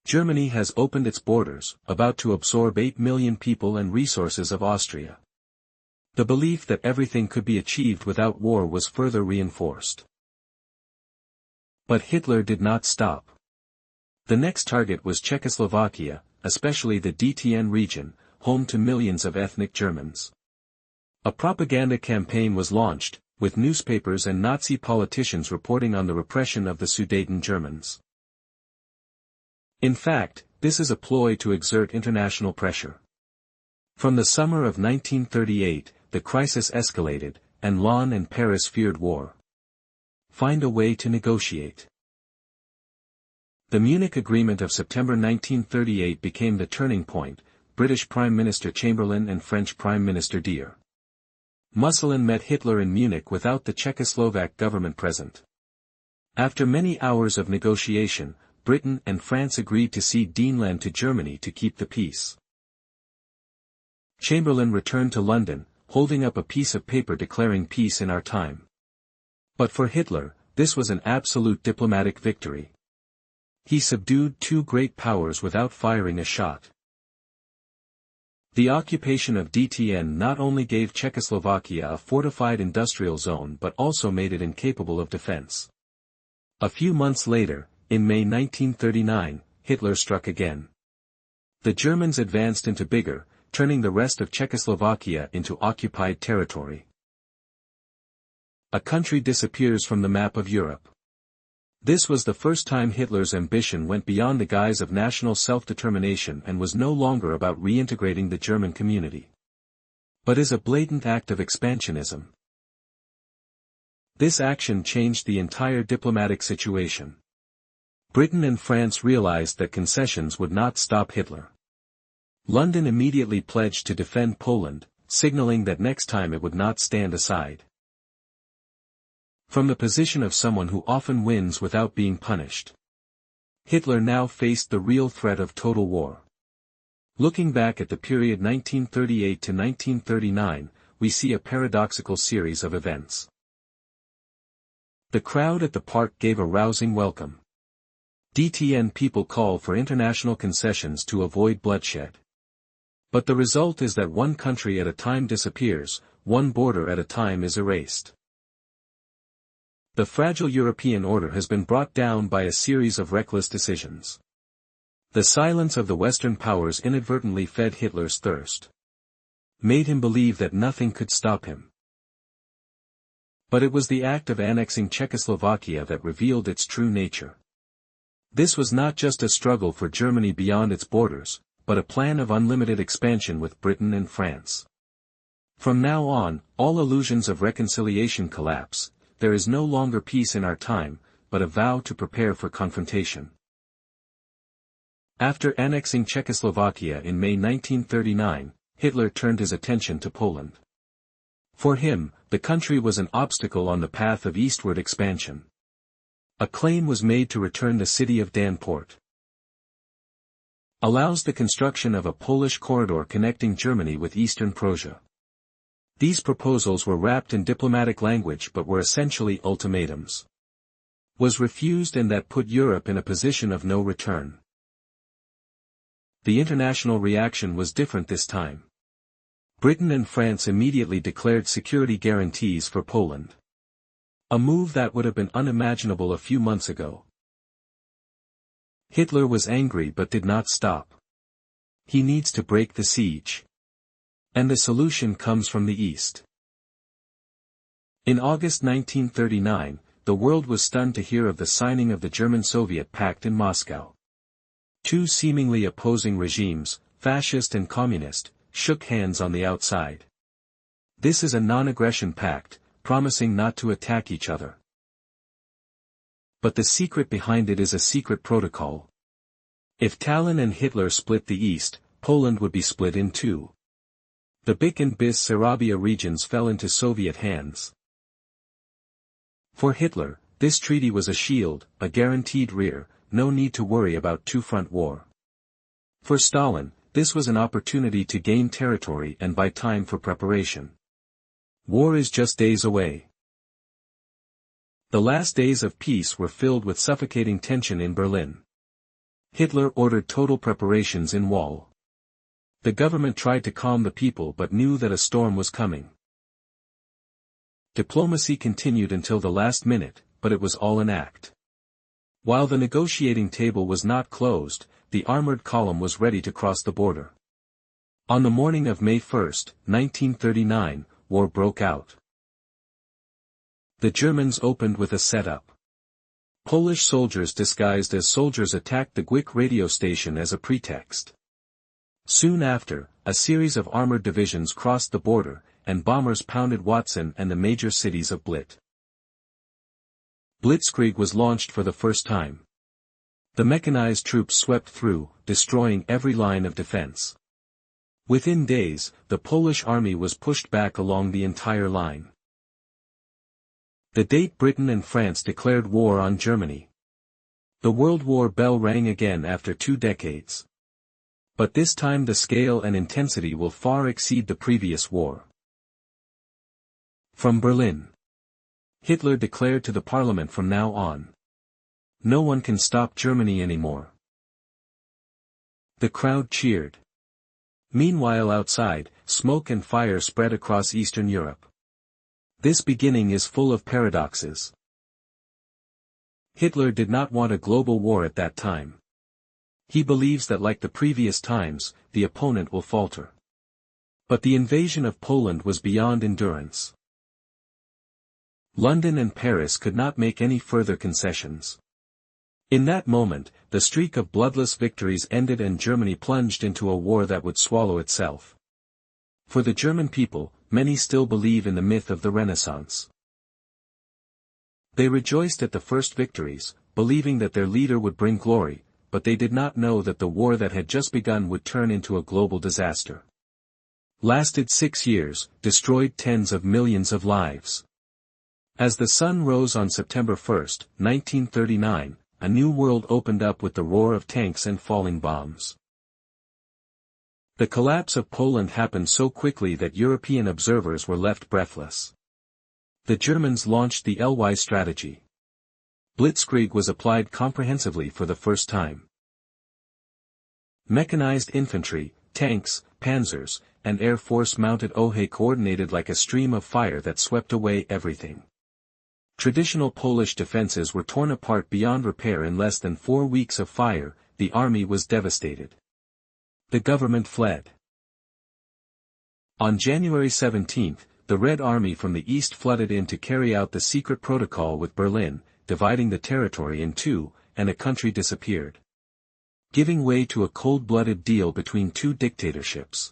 Germany has opened its borders, about to absorb 8 million people and resources of Austria. The belief that everything could be achieved without war was further reinforced. But Hitler did not stop. The next target was Czechoslovakia, especially the DTN region, home to millions of ethnic Germans. A propaganda campaign was launched, with newspapers and Nazi politicians reporting on the repression of the Sudeten Germans. In fact, this is a ploy to exert international pressure. From the summer of 1938, the crisis escalated, and Laon and Paris feared war. Find a way to negotiate. The Munich Agreement of September 1938 became the turning point, British Prime Minister Chamberlain and French Prime Minister Dear. Mussolini met Hitler in Munich without the Czechoslovak government present. After many hours of negotiation, Britain and France agreed to cede Dienland to Germany to keep the peace. Chamberlain returned to London, holding up a piece of paper declaring peace in our time. But for Hitler, this was an absolute diplomatic victory. He subdued two great powers without firing a shot. The occupation of DTN not only gave Czechoslovakia a fortified industrial zone but also made it incapable of defense. A few months later, in May 1939, Hitler struck again. The Germans advanced into Biggar, turning the rest of Czechoslovakia into occupied territory. A country disappears from the map of Europe. This was the first time Hitler's ambition went beyond the guise of national self-determination and was no longer about reintegrating the German community, but is a blatant act of expansionism. This action changed the entire diplomatic situation. Britain and France realized that concessions would not stop Hitler. London immediately pledged to defend Poland, signaling that next time it would not stand aside. From the position of someone who often wins without being punished, Hitler now faced the real threat of total war. Looking back at the period 1938 to 1939, we see a paradoxical series of events. The crowd at the park gave a rousing welcome. DTN people call for international concessions to avoid bloodshed. But the result is that one country at a time disappears, one border at a time is erased. The fragile European order has been brought down by a series of reckless decisions. The silence of the Western powers inadvertently fed Hitler's thirst, made him believe that nothing could stop him. But it was the act of annexing Czechoslovakia that revealed its true nature. This was not just a struggle for Germany beyond its borders, but a plan of unlimited expansion with Britain and France. From now on, all illusions of reconciliation collapse. There is no longer peace in our time, but a vow to prepare for confrontation. After annexing Czechoslovakia in May 1939, Hitler turned his attention to Poland. For him, the country was an obstacle on the path of eastward expansion. A claim was made to return the city of Danport. Allows the construction of a Polish corridor connecting Germany with eastern Prussia. These proposals were wrapped in diplomatic language but were essentially ultimatums. Was refused and that put Europe in a position of no return. The international reaction was different this time. Britain and France immediately declared security guarantees for Poland. A move that would have been unimaginable a few months ago. Hitler was angry but did not stop. He needs to break the siege. And the solution comes from the East. In August 1939, the world was stunned to hear of the signing of the German-Soviet Pact in Moscow. Two seemingly opposing regimes, fascist and communist, shook hands on the outside. This is a non-aggression pact, promising not to attack each other. But the secret behind it is a secret protocol. If Stalin and Hitler split the East, Poland would be split in two. The Bik and Bessarabia regions fell into Soviet hands. For Hitler, this treaty was a shield, a guaranteed rear, no need to worry about two-front war. For Stalin, this was an opportunity to gain territory and buy time for preparation. War is just days away. The last days of peace were filled with suffocating tension in Berlin. Hitler ordered total preparations in Wall. The government tried to calm the people but knew that a storm was coming. Diplomacy continued until the last minute, but it was all an act. While the negotiating table was not closed, the armored column was ready to cross the border. On the morning of May 1, 1939, war broke out. The Germans opened with a setup. Polish soldiers disguised as soldiers attacked the Gwick radio station as a pretext. Soon after, a series of armored divisions crossed the border, and bombers pounded Watson and the major cities of Blit. Blitzkrieg was launched for the first time. The mechanized troops swept through, destroying every line of defense. Within days, the Polish army was pushed back along the entire line. The date Britain and France declared war on Germany. The World War bell rang again after 2 decades. But this time the scale and intensity will far exceed the previous war. From Berlin. Hitler declared to the parliament from now on. No one can stop Germany anymore. The crowd cheered. Meanwhile outside, smoke and fire spread across Eastern Europe. This beginning is full of paradoxes. Hitler did not want a global war at that time. He believes that like the previous times, the opponent will falter. But the invasion of Poland was beyond endurance. London and Paris could not make any further concessions. In that moment, the streak of bloodless victories ended and Germany plunged into a war that would swallow itself. For the German people, many still believe in the myth of the Renaissance. They rejoiced at the first victories, believing that their leader would bring glory, but they did not know that the war that had just begun would turn into a global disaster. Lasted 6 years, destroyed tens of millions of lives. As the sun rose on September 1, 1939, a new world opened up with the roar of tanks and falling bombs. The collapse of Poland happened so quickly that European observers were left breathless. The Germans launched the LY strategy. Blitzkrieg was applied comprehensively for the first time. Mechanized infantry, tanks, panzers, and Air Force mounted OHE coordinated like a stream of fire that swept away everything. Traditional Polish defenses were torn apart beyond repair in less than 4 weeks of fire. The army was devastated. The government fled. On January 17, the Red Army from the east flooded in to carry out the secret protocol with Berlin, dividing the territory in two, and a country disappeared. Giving way to a cold-blooded deal between 2 dictatorships.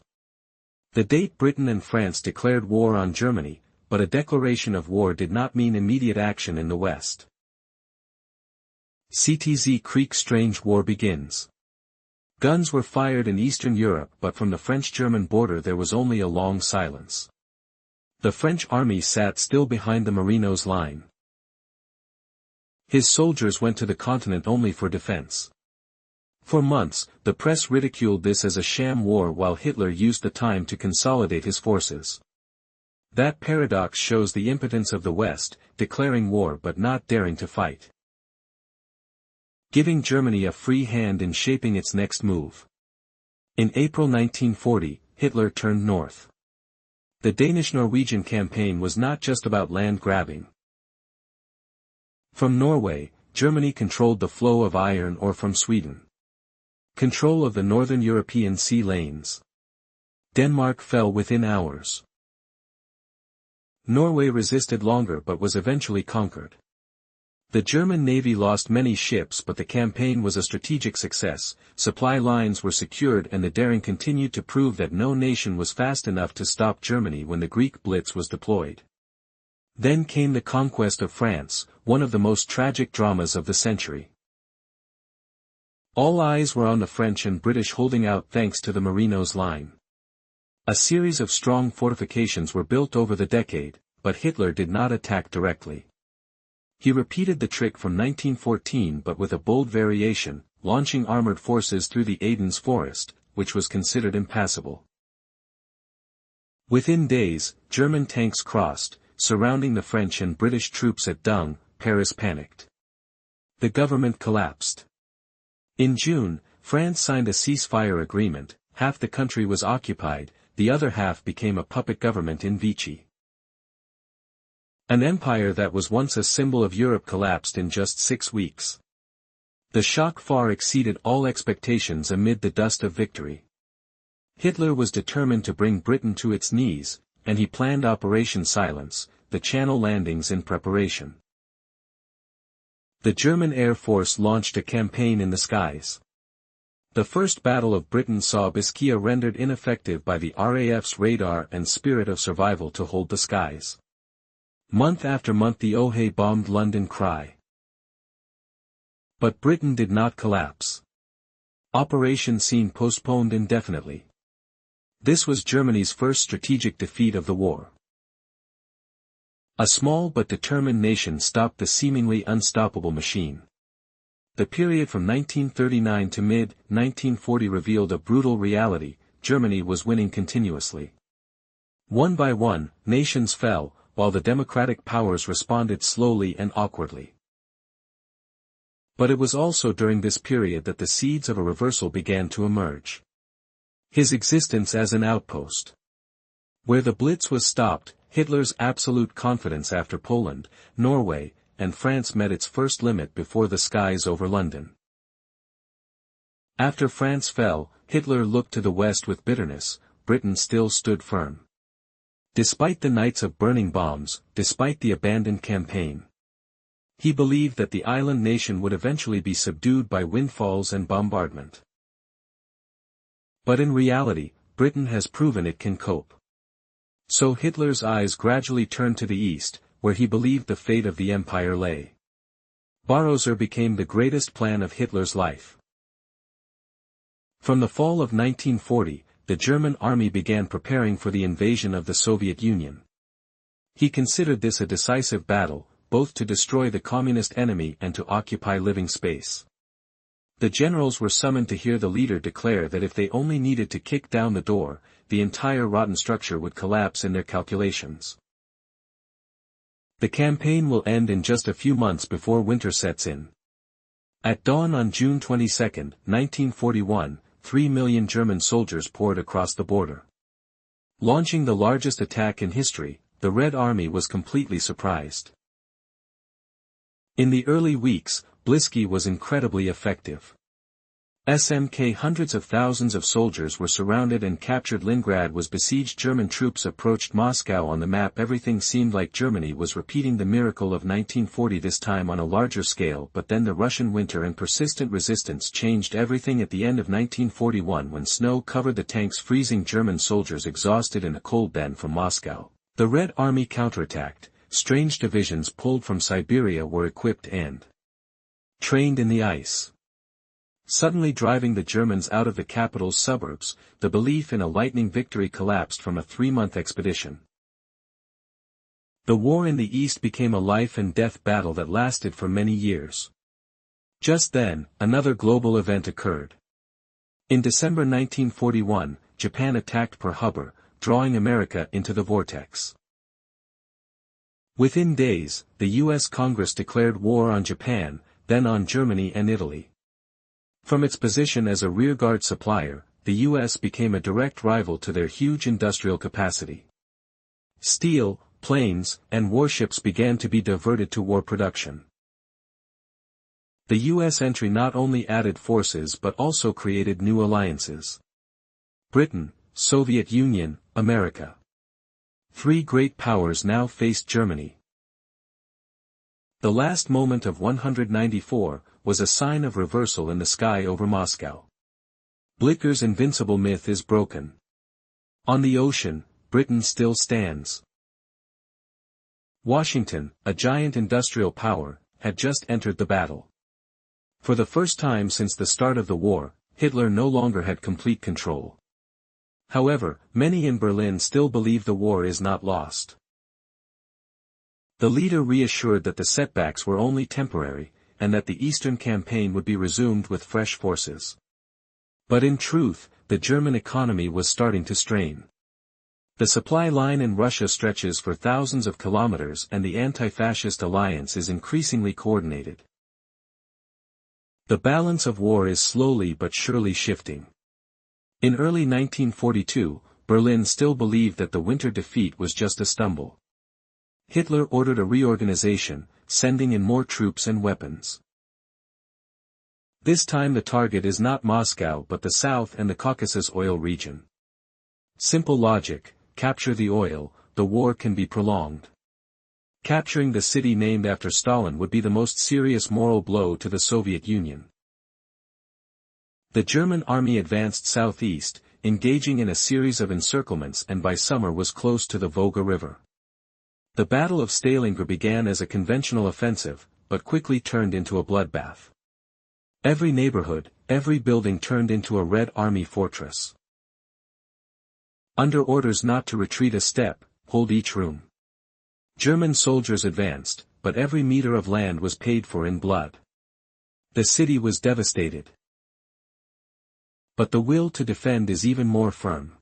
The date Britain and France declared war on Germany, but a declaration of war did not mean immediate action in the West. CTZ Krieg Strange War begins. Guns were fired in Eastern Europe, but from the French-German border there was only a long silence. The French army sat still behind the Marinos line. His soldiers went to the continent only for defense. For months, the press ridiculed this as a sham war while Hitler used the time to consolidate his forces. That paradox shows the impotence of the West, declaring war but not daring to fight. Giving Germany a free hand in shaping its next move. In April 1940, Hitler turned north. The Danish-Norwegian campaign was not just about land grabbing. From Norway, Germany controlled the flow of iron ore from Sweden. Control of the northern European sea lanes. Denmark fell within hours. Norway resisted longer but was eventually conquered. The German Navy lost many ships but the campaign was a strategic success, supply lines were secured and the daring continued to prove that no nation was fast enough to stop Germany when the Greek Blitz was deployed. Then came the conquest of France, one of the most tragic dramas of the century. All eyes were on the French and British holding out thanks to the Marinos line. A series of strong fortifications were built over the decade, but Hitler did not attack directly. He repeated the trick from 1914 but with a bold variation, launching armored forces through the Aden's forest, which was considered impassable. Within days, German tanks crossed, surrounding the French and British troops at Dung. Paris panicked. The government collapsed. In June, France signed a ceasefire agreement, half the country was occupied, the other half became a puppet government in Vichy. An empire that was once a symbol of Europe collapsed in just 6 weeks. The shock far exceeded all expectations amid the dust of victory. Hitler was determined to bring Britain to its knees, and he planned Operation Silence, the Channel landings in preparation. The German Air Force launched a campaign in the skies. The First Battle of Britain saw Biscaya rendered ineffective by the RAF's radar and spirit of survival to hold the skies. Month after month the OHE bombed London Cry. But Britain did not collapse. Operation seemed postponed indefinitely. This was Germany's first strategic defeat of the war. A small but determined nation stopped the seemingly unstoppable machine. The period from 1939 to mid-1940 revealed a brutal reality: Germany was winning continuously. One by one, nations fell, while the democratic powers responded slowly and awkwardly. But it was also during this period that the seeds of a reversal began to emerge. His existence as an outpost. Where the Blitz was stopped, Hitler's absolute confidence after Poland, Norway, and France met its first limit before the skies over London. After France fell, Hitler looked to the west with bitterness. Britain still stood firm. Despite the nights of burning bombs, despite the abandoned campaign. He believed that the island nation would eventually be subdued by windfalls and bombardment. But in reality, Britain has proven it can cope. So Hitler's eyes gradually turned to the east, where he believed the fate of the empire lay. Barroso became the greatest plan of Hitler's life. From the fall of 1940, the German army began preparing for the invasion of the Soviet Union. He considered this a decisive battle, both to destroy the communist enemy and to occupy living space. The generals were summoned to hear the leader declare that if they only needed to kick down the door, the entire rotten structure would collapse in their calculations. The campaign will end in just a few months before winter sets in. At dawn on June 22, 1941, 3 million German soldiers poured across the border. Launching the largest attack in history, the Red Army was completely surprised. In the early weeks, Blitzkrieg was incredibly effective. SMK hundreds of thousands of soldiers were surrounded and captured. Leningrad was besieged. German troops approached Moscow. On the map everything seemed like Germany was repeating the miracle of 1940, this time on a larger scale. But then the Russian winter and persistent resistance changed everything. At the end of 1941, when snow covered the tanks, freezing German soldiers exhausted in a cold den from Moscow, the Red Army counterattacked. Strange divisions pulled from Siberia were equipped and trained in the ice. Suddenly driving the Germans out of the capital's suburbs, the belief in a lightning victory collapsed from a 3-month expedition. The war in the East became a life-and-death battle that lasted for many years. Just then, another global event occurred. In December 1941, Japan attacked Pearl Harbor, drawing America into the vortex. Within days, the U.S. Congress declared war on Japan, then on Germany and Italy. From its position as a rearguard supplier, the U.S. became a direct rival to their huge industrial capacity. Steel, planes, and warships began to be diverted to war production. The U.S. entry not only added forces but also created new alliances. Britain, Soviet Union, America. 3 great powers now faced Germany. The last moment of 194 was a sign of reversal in the sky over Moscow. Blücher's invincible myth is broken. On the ocean, Britain still stands. Washington, a giant industrial power, had just entered the battle. For the first time since the start of the war, Hitler no longer had complete control. However, many in Berlin still believe the war is not lost. The leader reassured that the setbacks were only temporary, and that the Eastern campaign would be resumed with fresh forces. But in truth, the German economy was starting to strain. The supply line in Russia stretches for thousands of kilometers and the anti-fascist alliance is increasingly coordinated. The balance of war is slowly but surely shifting. In early 1942, Berlin still believed that the winter defeat was just a stumble. Hitler ordered a reorganization, sending in more troops and weapons. This time the target is not Moscow but the south and the Caucasus oil region. Simple logic: capture the oil, the war can be prolonged. Capturing the city named after Stalin would be the most serious moral blow to the Soviet Union. The German army advanced southeast, engaging in a series of encirclements, and by summer was close to the Volga River. The Battle of Stalingrad began as a conventional offensive, but quickly turned into a bloodbath. Every neighborhood, every building turned into a Red Army fortress. Under orders not to retreat a step, hold each room. German soldiers advanced, but every meter of land was paid for in blood. The city was devastated. But the will to defend is even more firm.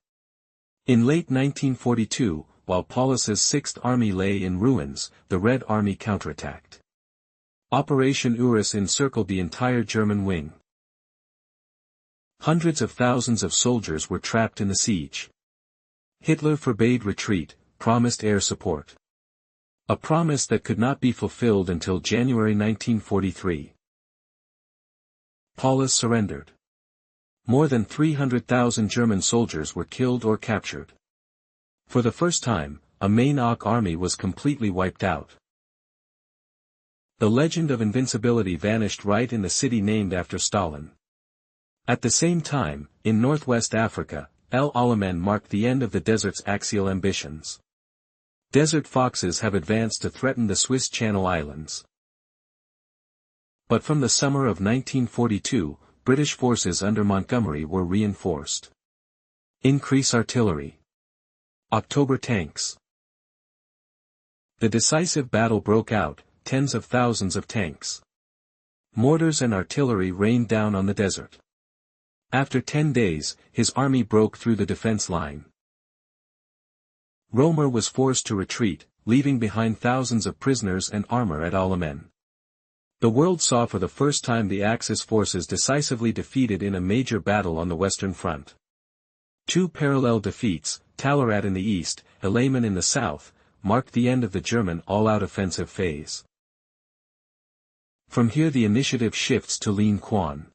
In late 1942, while Paulus's Sixth Army lay in ruins, the Red Army counterattacked. Operation Urus encircled the entire German wing. Hundreds of thousands of soldiers were trapped in the siege. Hitler forbade retreat, promised air support. A promise that could not be fulfilled until January 1943. Paulus surrendered. More than 300,000 German soldiers were killed or captured. For the first time, a main army was completely wiped out. The legend of invincibility vanished right in the city named after Stalin. At the same time, in northwest Africa, El Alamein marked the end of the desert's axial ambitions. Desert foxes have advanced to threaten the Swiss Channel Islands. But from the summer of 1942, British forces under Montgomery were reinforced. Increase artillery. October tanks. The decisive battle broke out, tens of thousands of tanks. Mortars and artillery rained down on the desert. After 10 days, his army broke through the defense line. Roemer was forced to retreat, leaving behind thousands of prisoners and armor at Alamein. The world saw for the first time the Axis forces decisively defeated in a major battle on the Western Front. Two parallel defeats, Talleyrand in the east, Alamein in the south, marked the end of the German all-out offensive phase. From here the initiative shifts to Lien Quan.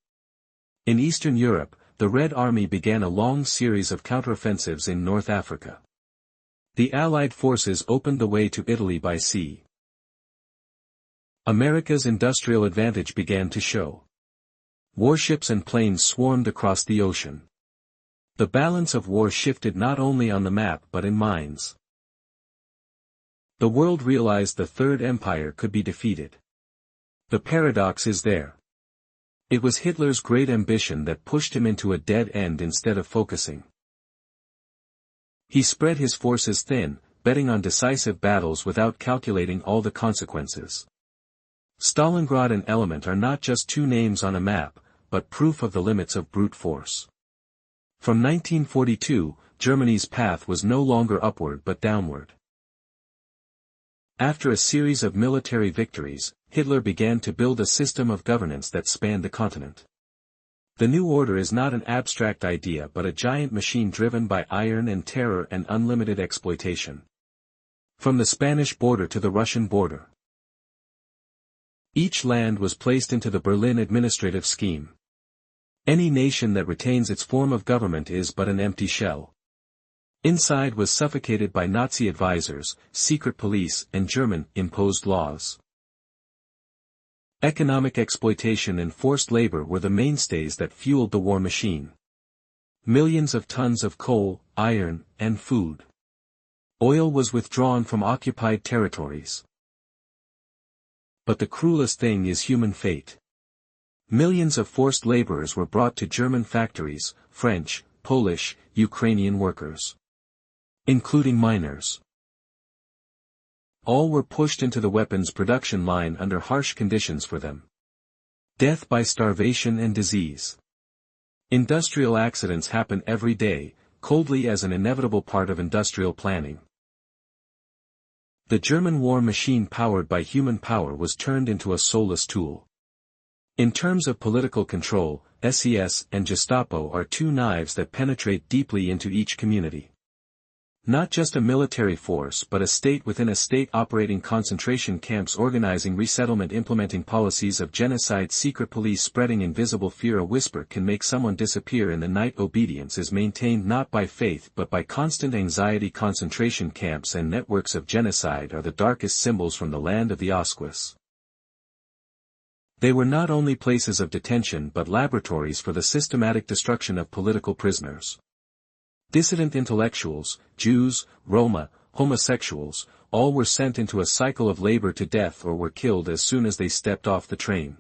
In Eastern Europe, the Red Army began a long series of counteroffensives in North Africa. The Allied forces opened the way to Italy by sea. America's industrial advantage began to show. Warships and planes swarmed across the ocean. The balance of war shifted not only on the map but in minds. The world realized the Third Empire could be defeated. The paradox is there. It was Hitler's great ambition that pushed him into a dead end instead of focusing. He spread his forces thin, betting on decisive battles without calculating all the consequences. Stalingrad and Element are not just two names on a map, but proof of the limits of brute force. From 1942, Germany's path was no longer upward but downward. After a series of military victories, Hitler began to build a system of governance that spanned the continent. The new order is not an abstract idea but a giant machine driven by iron and terror and unlimited exploitation. From the Spanish border to the Russian border, each land was placed into the Berlin administrative scheme. Any nation that retains its form of government is but an empty shell. Inside was suffocated by Nazi advisors, secret police and German-imposed laws. Economic exploitation and forced labor were the mainstays that fueled the war machine. Millions of tons of coal, iron, and food. Oil was withdrawn from occupied territories. But the cruelest thing is human fate. Millions of forced laborers were brought to German factories, French, Polish, Ukrainian workers. Including miners. All were pushed into the weapons production line under harsh conditions for them. Death by starvation and disease. Industrial accidents happen every day, coldly as an inevitable part of industrial planning. The German war machine powered by human power was turned into a soulless tool. In terms of political control, SES and Gestapo are two knives that penetrate deeply into each community. Not just a military force but a state within a state operating concentration camps, organizing resettlement, implementing policies of genocide, secret police spreading invisible fear. A whisper can make someone disappear in the night. Obedience is maintained not by faith but by constant anxiety. Concentration camps and networks of genocide are the darkest symbols from the land of the Auschwitz. They were not only places of detention but laboratories for the systematic destruction of political prisoners. Dissident intellectuals, Jews, Roma, homosexuals, all were sent into a cycle of labor to death or were killed as soon as they stepped off the train.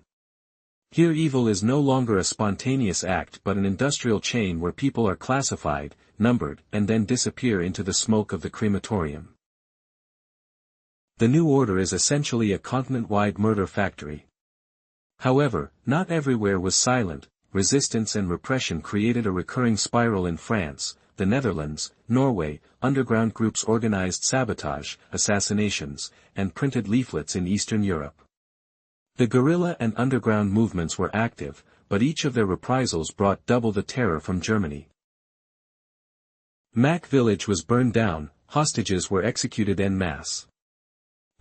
Here evil is no longer a spontaneous act but an industrial chain where people are classified, numbered, and then disappear into the smoke of the crematorium. The new order is essentially a continent-wide murder factory. However, not everywhere was silent. Resistance and repression created a recurring spiral in France, the Netherlands, Norway. Underground groups organized sabotage, assassinations, and printed leaflets in Eastern Europe. The guerrilla and underground movements were active, but each of their reprisals brought double the terror from Germany. Mack village was burned down, hostages were executed en masse.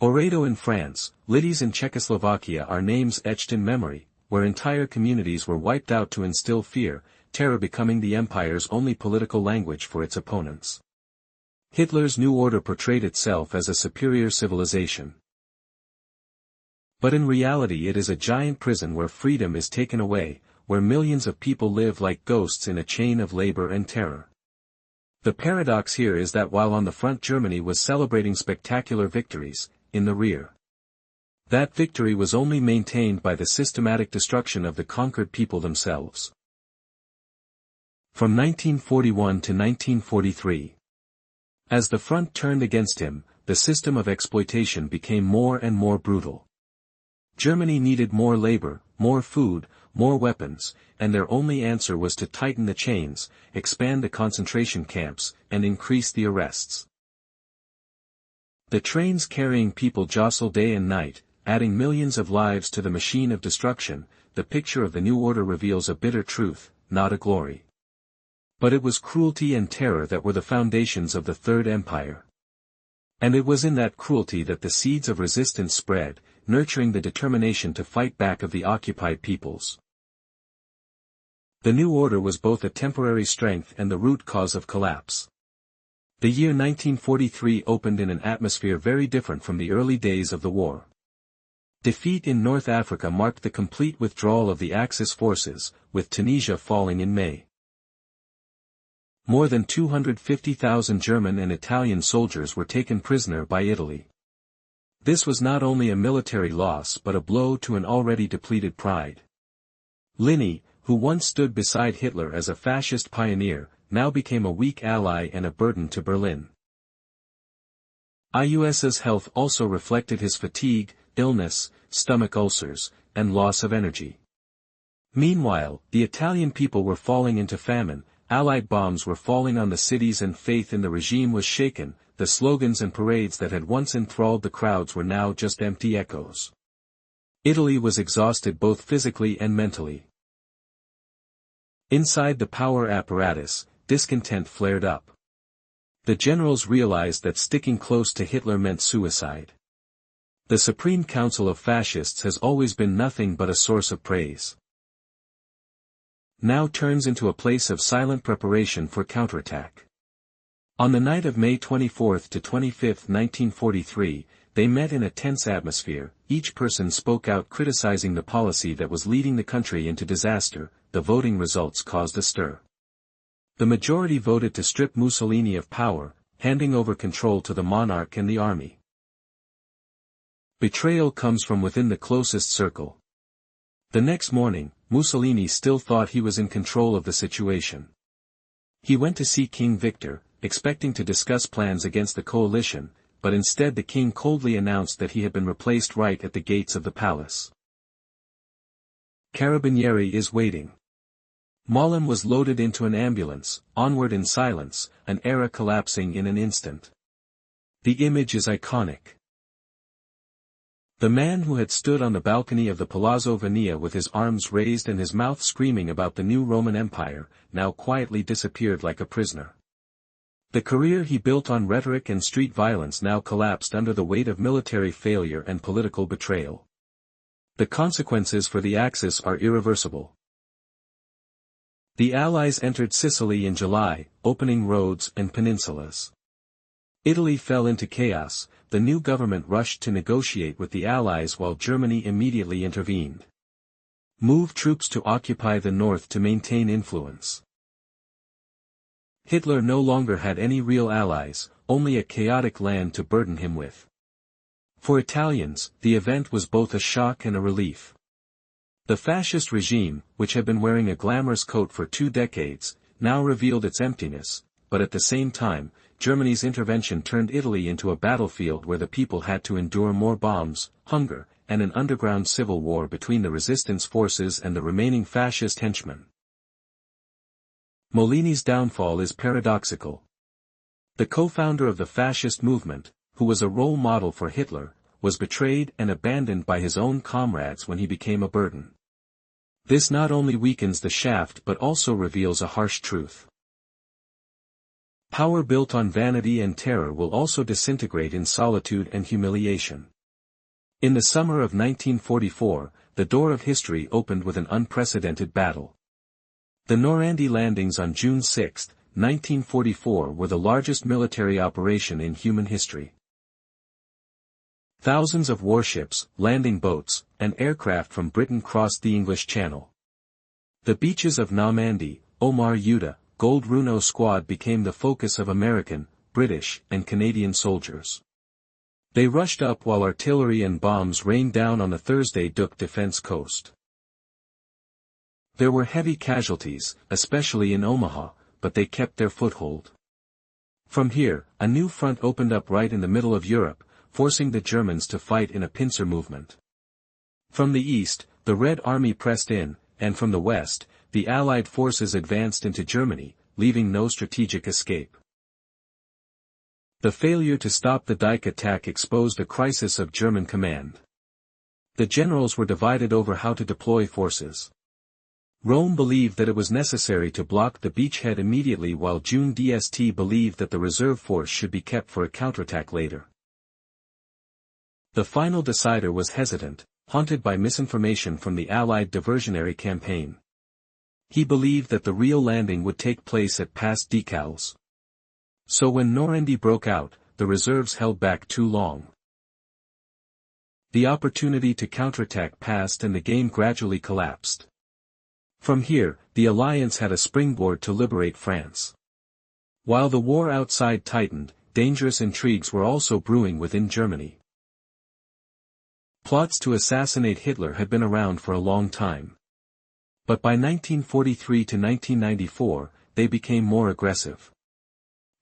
Oredo in France, Liddies in Czechoslovakia are names etched in memory, where entire communities were wiped out to instill fear, terror becoming the empire's only political language for its opponents. Hitler's new order portrayed itself as a superior civilization. But in reality it is a giant prison where freedom is taken away, where millions of people live like ghosts in a chain of labor and terror. The paradox here is that while on the front Germany was celebrating spectacular victories, in the rear, that victory was only maintained by the systematic destruction of the conquered people themselves. From 1941 to 1943. As the front turned against him, the system of exploitation became more and more brutal. Germany needed more labor, more food, more weapons, and their only answer was to tighten the chains, expand the concentration camps, and increase the arrests. The trains carrying people jostle day and night, adding millions of lives to the machine of destruction. The picture of the new order reveals a bitter truth, not a glory. But it was cruelty and terror that were the foundations of the Third Empire. And it was in that cruelty that the seeds of resistance spread, nurturing the determination to fight back of the occupied peoples. The new order was both a temporary strength and the root cause of collapse. The year 1943 opened in an atmosphere very different from the early days of the war. Defeat in North Africa marked the complete withdrawal of the Axis forces, with Tunisia falling in May. More than 250,000 German and Italian soldiers were taken prisoner by Italy. This was not only a military loss but a blow to an already depleted pride. Linne, who once stood beside Hitler as a fascist pioneer, now became a weak ally and a burden to Berlin. Ius's health also reflected his fatigue, illness, stomach ulcers, and loss of energy. Meanwhile, the Italian people were falling into famine, Allied bombs were falling on the cities and faith in the regime was shaken. The slogans and parades that had once enthralled the crowds were now just empty echoes. Italy was exhausted both physically and mentally. Inside the power apparatus, discontent flared up. The generals realized that sticking close to Hitler meant suicide. The Supreme Council of Fascists has always been nothing but a source of praise. Now turns into a place of silent preparation for counterattack. On the night of May 24 to 25, 1943, they met in a tense atmosphere. Each person spoke out criticizing the policy that was leading the country into disaster. The voting results caused a stir. The majority voted to strip Mussolini of power, handing over control to the monarch and the army. Betrayal comes from within the closest circle. The next morning, Mussolini still thought he was in control of the situation. He went to see King Victor, expecting to discuss plans against the coalition, but instead the king coldly announced that he had been replaced right at the gates of the palace. Carabinieri is waiting. Malin was loaded into an ambulance, onward in silence, an era collapsing in an instant. The image is iconic. The man who had stood on the balcony of the Palazzo Venia with his arms raised and his mouth screaming about the new Roman Empire, now quietly disappeared like a prisoner. The career he built on rhetoric and street violence now collapsed under the weight of military failure and political betrayal. The consequences for the Axis are irreversible. The Allies entered Sicily in July, opening roads and peninsulas. Italy fell into chaos. The new government rushed to negotiate with the Allies while Germany immediately intervened. Moved troops to occupy the north to maintain influence. Hitler no longer had any real allies, only a chaotic land to burden him with. For Italians, the event was both a shock and a relief. The fascist regime, which had been wearing a glamorous coat for 2 decades, now revealed its emptiness, but at the same time, Germany's intervention turned Italy into a battlefield where the people had to endure more bombs, hunger, and an underground civil war between the resistance forces and the remaining fascist henchmen. Mussolini's downfall is paradoxical. The co-founder of the fascist movement, who was a role model for Hitler, was betrayed and abandoned by his own comrades when he became a burden. This not only weakens the shaft but also reveals a harsh truth. Power built on vanity and terror will also disintegrate in solitude and humiliation. In the summer of 1944, the door of history opened with an unprecedented battle. The Normandy landings on June 6, 1944 were the largest military operation in human history. Thousands of warships, landing boats, and aircraft from Britain crossed the English Channel. The beaches of Normandy, Omar Yuta, Gold Runo Squad became the focus of American, British, and Canadian soldiers. They rushed up while artillery and bombs rained down on the Thursday Duc defense coast. There were heavy casualties, especially in Omaha, but they kept their foothold. From here, a new front opened up right in the middle of Europe, forcing the Germans to fight in a pincer movement. From the east, the Red Army pressed in, and from the west, the Allied forces advanced into Germany, leaving no strategic escape. The failure to stop the Dyke attack exposed a crisis of German command. The generals were divided over how to deploy forces. Rome believed that it was necessary to block the beachhead immediately, while June Dst believed that the reserve force should be kept for a counterattack later. The final decider was hesitant, haunted by misinformation from the Allied diversionary campaign. He believed that the real landing would take place at Pas de Calais. So when Normandy broke out, the reserves held back too long. The opportunity to counterattack passed and the game gradually collapsed. From here, the alliance had a springboard to liberate France. While the war outside tightened, dangerous intrigues were also brewing within Germany. Plots to assassinate Hitler had been around for a long time. But by 1943 to 1994, they became more aggressive.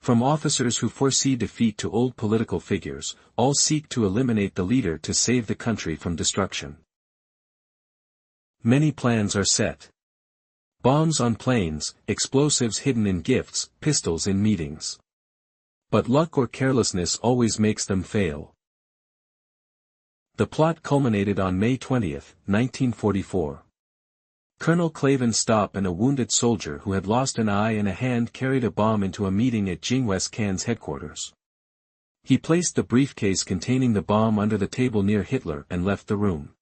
From officers who foresee defeat to old political figures, all seek to eliminate the leader to save the country from destruction. Many plans are set. Bombs on planes, explosives hidden in gifts, pistols in meetings. But luck or carelessness always makes them fail. The plot culminated on May 20, 1944. Colonel Claven Stopp and a wounded soldier who had lost an eye and a hand carried a bomb into a meeting at Genghis Khan's headquarters. He placed the briefcase containing the bomb under the table near Hitler and left the room.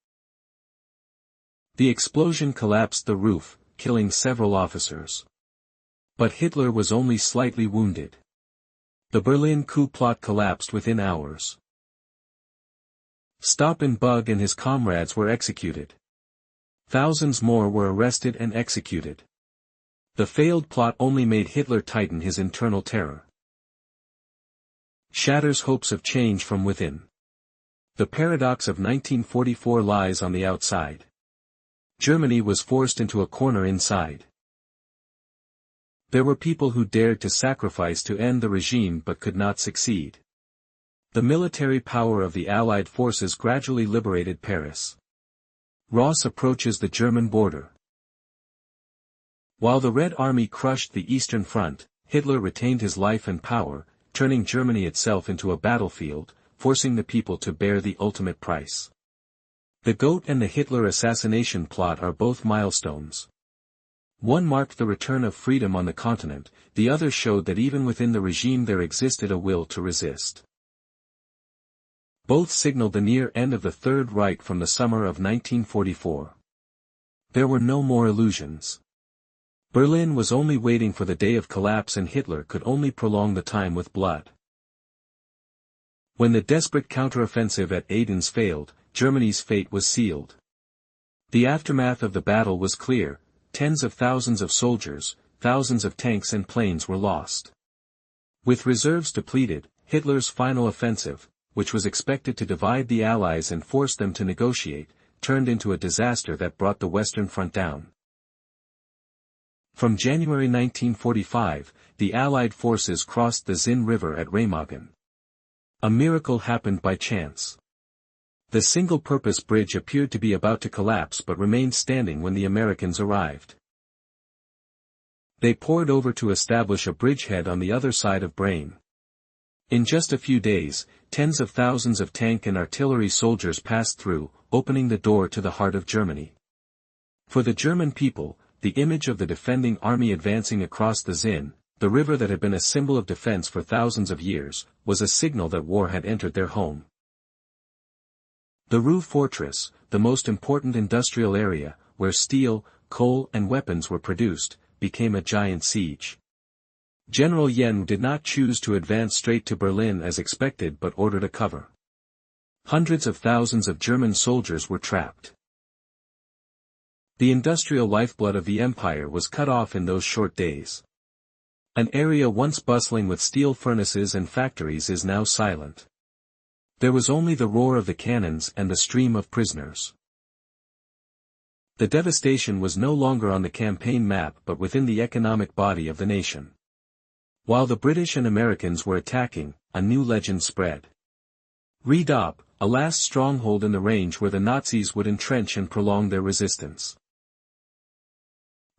The explosion collapsed the roof, killing several officers. But Hitler was only slightly wounded. The Berlin coup plot collapsed within hours. Stauffenberg and his comrades were executed. Thousands more were arrested and executed. The failed plot only made Hitler tighten his internal terror. Shatters hopes of change from within. The paradox of 1944 lies on the outside. Germany was forced into a corner inside. There were people who dared to sacrifice to end the regime but could not succeed. The military power of the Allied forces gradually liberated Paris. Ross approaches the German border. While the Red Army crushed the Eastern Front, Hitler retained his life and power, turning Germany itself into a battlefield, forcing the people to bear the ultimate price. The Goat and the Hitler assassination plot are both milestones. One marked the return of freedom on the continent, the other showed that even within the regime there existed a will to resist. Both signaled the near end of the Third Reich from the summer of 1944. There were no more illusions. Berlin was only waiting for the day of collapse, and Hitler could only prolong the time with blood. When the desperate counteroffensive at Aidens failed, Germany's fate was sealed. The aftermath of the battle was clear: tens of thousands of soldiers, thousands of tanks and planes were lost. With reserves depleted, Hitler's final offensive, which was expected to divide the Allies and force them to negotiate, turned into a disaster that brought the Western Front down. From January 1945, the Allied forces crossed the Zin River at Remagen. A miracle happened by chance. The single-purpose bridge appeared to be about to collapse but remained standing when the Americans arrived. They poured over to establish a bridgehead on the other side of Braine. In just a few days, tens of thousands of tank and artillery soldiers passed through, opening the door to the heart of Germany. For the German people, the image of the defending army advancing across the Zin, the river that had been a symbol of defense for thousands of years, was a signal that war had entered their home. The Ruhr fortress, the most important industrial area, where steel, coal and weapons were produced, became a giant siege. General Yen did not choose to advance straight to Berlin as expected but ordered a cover. Hundreds of thousands of German soldiers were trapped. The industrial lifeblood of the empire was cut off in those short days. An area once bustling with steel furnaces and factories is now silent. There was only the roar of the cannons and the stream of prisoners. The devastation was no longer on the campaign map but within the economic body of the nation. While the British and Americans were attacking, a new legend spread. Redoubt, a last stronghold in the range where the Nazis would entrench and prolong their resistance.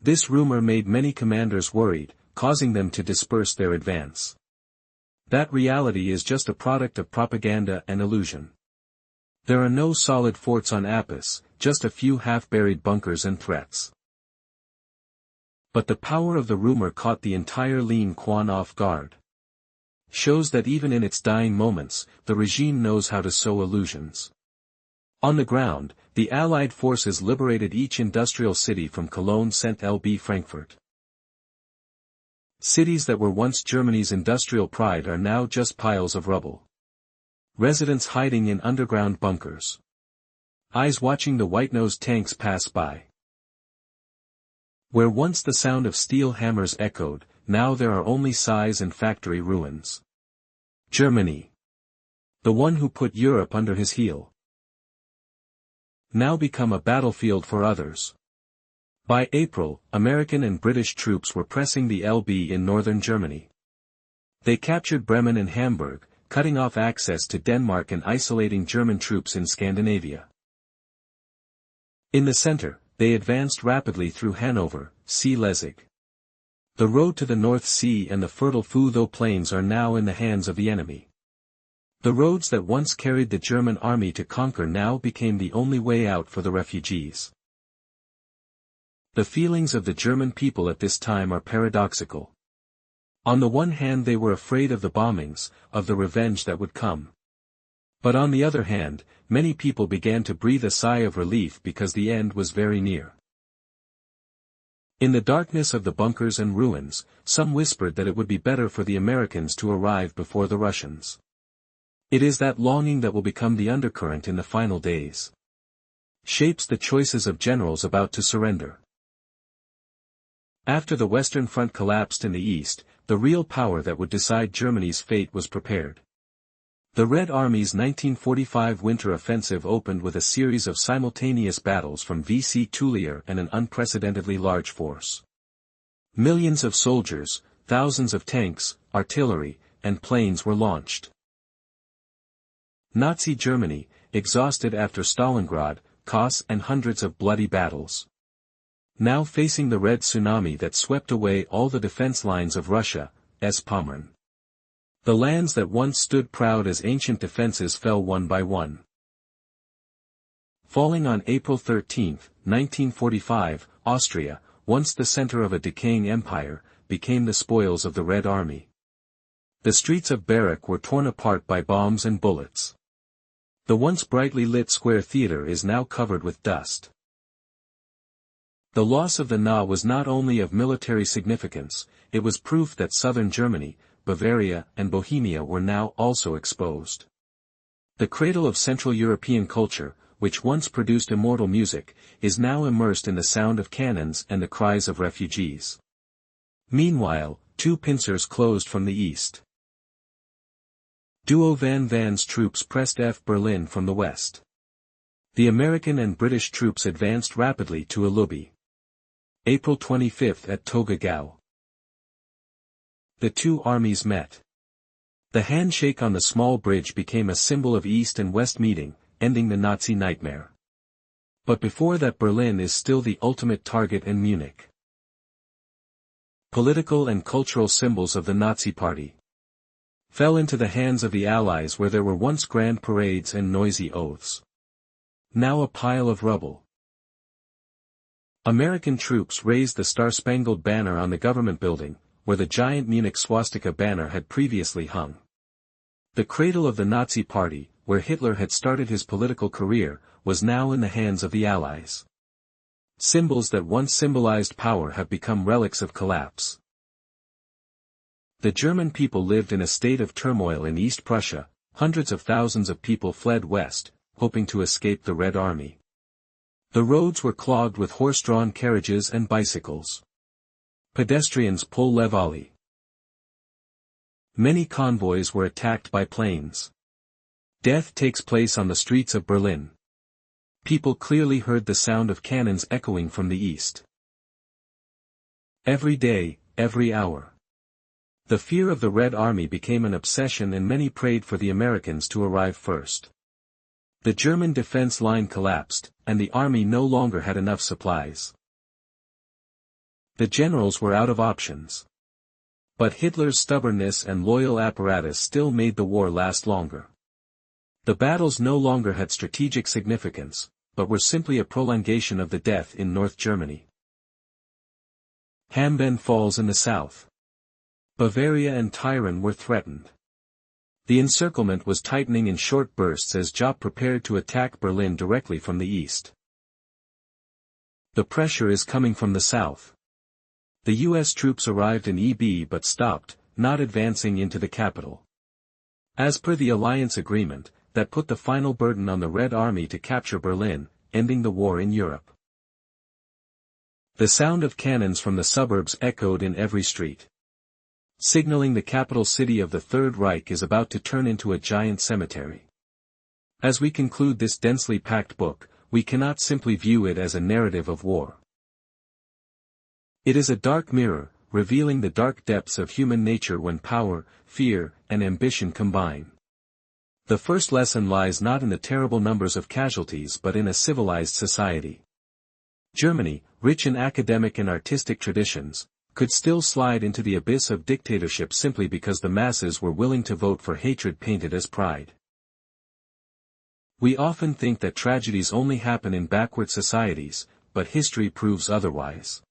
This rumor made many commanders worried, causing them to disperse their advance. That reality is just a product of propaganda and illusion. There are no solid forts on Apus, just a few half-buried bunkers and threats. But the power of the rumor caught the entire Lean Quan off guard. Shows that even in its dying moments, the regime knows how to sow illusions. On the ground, the Allied forces liberated each industrial city from Cologne St. Lb Frankfurt. Cities that were once Germany's industrial pride are now just piles of rubble. Residents hiding in underground bunkers. Eyes watching the white-nosed tanks pass by. Where once the sound of steel hammers echoed, now there are only sighs and factory ruins. Germany. The one who put Europe under his heel. Now become a battlefield for others. By April, American and British troops were pressing the LB in northern Germany. They captured Bremen and Hamburg, cutting off access to Denmark and isolating German troops in Scandinavia. In the center, they advanced rapidly through Hanover, Leipzig. The road to the North Sea and the fertile Fudo plains are now in the hands of the enemy. The roads that once carried the German army to conquer now became the only way out for the refugees. The feelings of the German people at this time are paradoxical. On the one hand they were afraid of the bombings, of the revenge that would come. But on the other hand, many people began to breathe a sigh of relief because the end was very near. In the darkness of the bunkers and ruins, some whispered that it would be better for the Americans to arrive before the Russians. It is that longing that will become the undercurrent in the final days. Shapes the choices of generals about to surrender. After the Western Front collapsed in the east, the real power that would decide Germany's fate was prepared. The Red Army's 1945 winter offensive opened with a series of simultaneous battles from VC Tuileries and an unprecedentedly large force. Millions of soldiers, thousands of tanks, artillery, and planes were launched. Nazi Germany, exhausted after Stalingrad, Kos and hundreds of bloody battles. Now facing the red tsunami that swept away all the defense lines of Russia, Pommern. The lands that once stood proud as ancient defenses fell one by one. Falling on April 13, 1945, Austria, once the center of a decaying empire, became the spoils of the Red Army. The streets of Barak were torn apart by bombs and bullets. The once brightly lit square theater is now covered with dust. The loss of the Na was not only of military significance, it was proof that southern Germany, Bavaria and Bohemia were now also exposed. The cradle of Central European culture, which once produced immortal music, is now immersed in the sound of cannons and the cries of refugees. Meanwhile, two pincers closed from the east. Duo van Van's troops pressed Berlin from the west. The American and British troops advanced rapidly to Ulubi. April 25 at Togagao. The two armies met. The handshake on the small bridge became a symbol of East and West meeting, ending the Nazi nightmare. But before that, Berlin is still the ultimate target and Munich. Political and cultural symbols of the Nazi Party fell into the hands of the Allies, where there were once grand parades and noisy oaths. Now a pile of rubble. American troops raised the Star-Spangled Banner on the government building, where the giant Munich swastika banner had previously hung. The cradle of the Nazi Party, where Hitler had started his political career, was now in the hands of the Allies. Symbols that once symbolized power have become relics of collapse. The German people lived in a state of turmoil in East Prussia. Hundreds of thousands of people fled west, hoping to escape the Red Army. The roads were clogged with horse-drawn carriages and bicycles. Pedestrians pull levali. Many convoys were attacked by planes. Death takes place on the streets of Berlin. People clearly heard the sound of cannons echoing from the east. Every day, every hour. The fear of the Red Army became an obsession, and many prayed for the Americans to arrive first. The German defense line collapsed, and the army no longer had enough supplies. The generals were out of options. But Hitler's stubbornness and loyal apparatus still made the war last longer. The battles no longer had strategic significance, but were simply a prolongation of the death in North Germany. Hambin falls in the south. Bavaria and Tyrol were threatened. The encirclement was tightening in short bursts as Jopp prepared to attack Berlin directly from the east. The pressure is coming from the south. The U.S. troops arrived in EB but stopped, not advancing into the capital. As per the alliance agreement, that put the final burden on the Red Army to capture Berlin, ending the war in Europe. The sound of cannons from the suburbs echoed in every street. Signaling the capital city of the Third Reich is about to turn into a giant cemetery. As we conclude this densely packed book, we cannot simply view it as a narrative of war. It is a dark mirror, revealing the dark depths of human nature when power, fear, and ambition combine. The first lesson lies not in the terrible numbers of casualties but in a civilized society. Germany, rich in academic and artistic traditions, could still slide into the abyss of dictatorship simply because the masses were willing to vote for hatred painted as pride. We often think that tragedies only happen in backward societies, but history proves otherwise.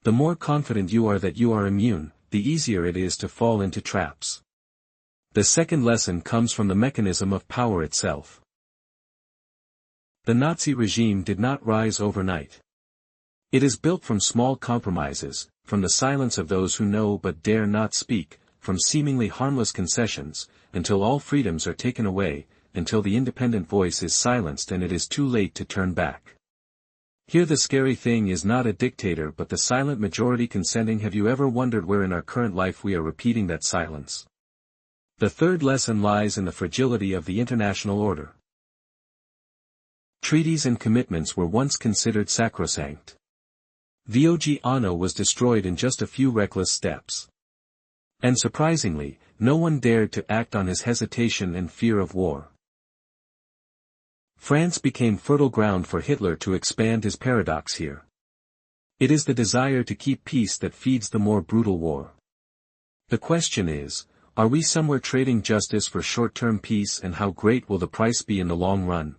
The more confident you are that you are immune, the easier it is to fall into traps. The second lesson comes from the mechanism of power itself. The Nazi regime did not rise overnight. It is built from small compromises, from the silence of those who know but dare not speak, from seemingly harmless concessions, until all freedoms are taken away, until the independent voice is silenced and it is too late to turn back. Here the scary thing is not a dictator but the silent majority consenting. Have you ever wondered where in our current life we are repeating that silence? The third lesson lies in the fragility of the international order. Treaties and commitments were once considered sacrosanct. Vog Anno was destroyed in just a few reckless steps. And surprisingly, no one dared to act on his hesitation and fear of war. France became fertile ground for Hitler to expand his paradox here. It is the desire to keep peace that feeds the more brutal war. The question is, are we somewhere trading justice for short-term peace, and how great will the price be in the long run?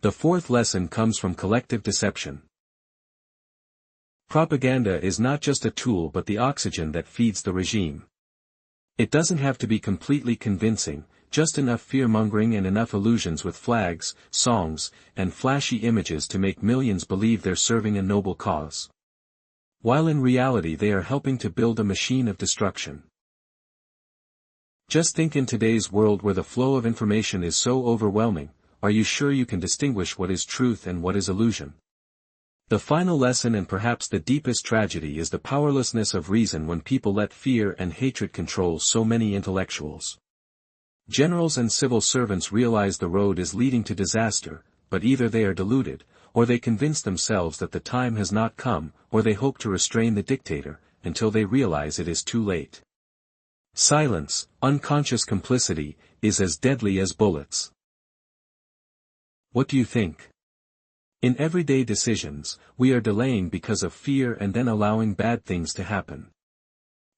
The fourth lesson comes from collective deception. Propaganda is not just a tool but the oxygen that feeds the regime. It doesn't have to be completely convincing, just enough fear-mongering and enough illusions with flags, songs, and flashy images to make millions believe they're serving a noble cause. While in reality they are helping to build a machine of destruction. Just think, in today's world where the flow of information is so overwhelming, are you sure you can distinguish what is truth and what is illusion? The final lesson, and perhaps the deepest tragedy, is the powerlessness of reason when people let fear and hatred control so many intellectuals. Generals and civil servants realize the road is leading to disaster, but either they are deluded, or they convince themselves that the time has not come, or they hope to restrain the dictator, until they realize it is too late. Silence, unconscious complicity, is as deadly as bullets. What do you think? In everyday decisions, we are delaying because of fear and then allowing bad things to happen.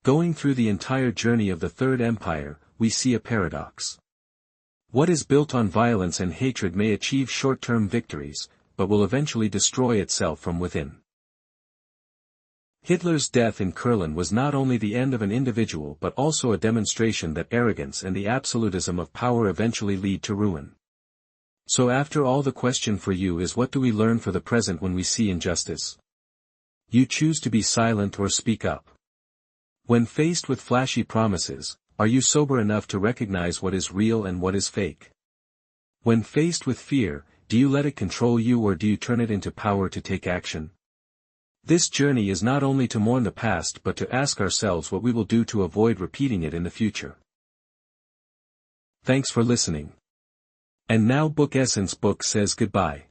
Going through the entire journey of the Third Empire, we see a paradox. What is built on violence and hatred may achieve short-term victories, but will eventually destroy itself from within. Hitler's death in Kurland was not only the end of an individual but also a demonstration that arrogance and the absolutism of power eventually lead to ruin. So after all, the question for you is, what do we learn for the present when we see injustice? You choose to be silent or speak up. When faced with flashy promises, are you sober enough to recognize what is real and what is fake? When faced with fear, do you let it control you or do you turn it into power to take action? This journey is not only to mourn the past but to ask ourselves what we will do to avoid repeating it in the future. Thanks for listening. And now Book Essence Book says goodbye.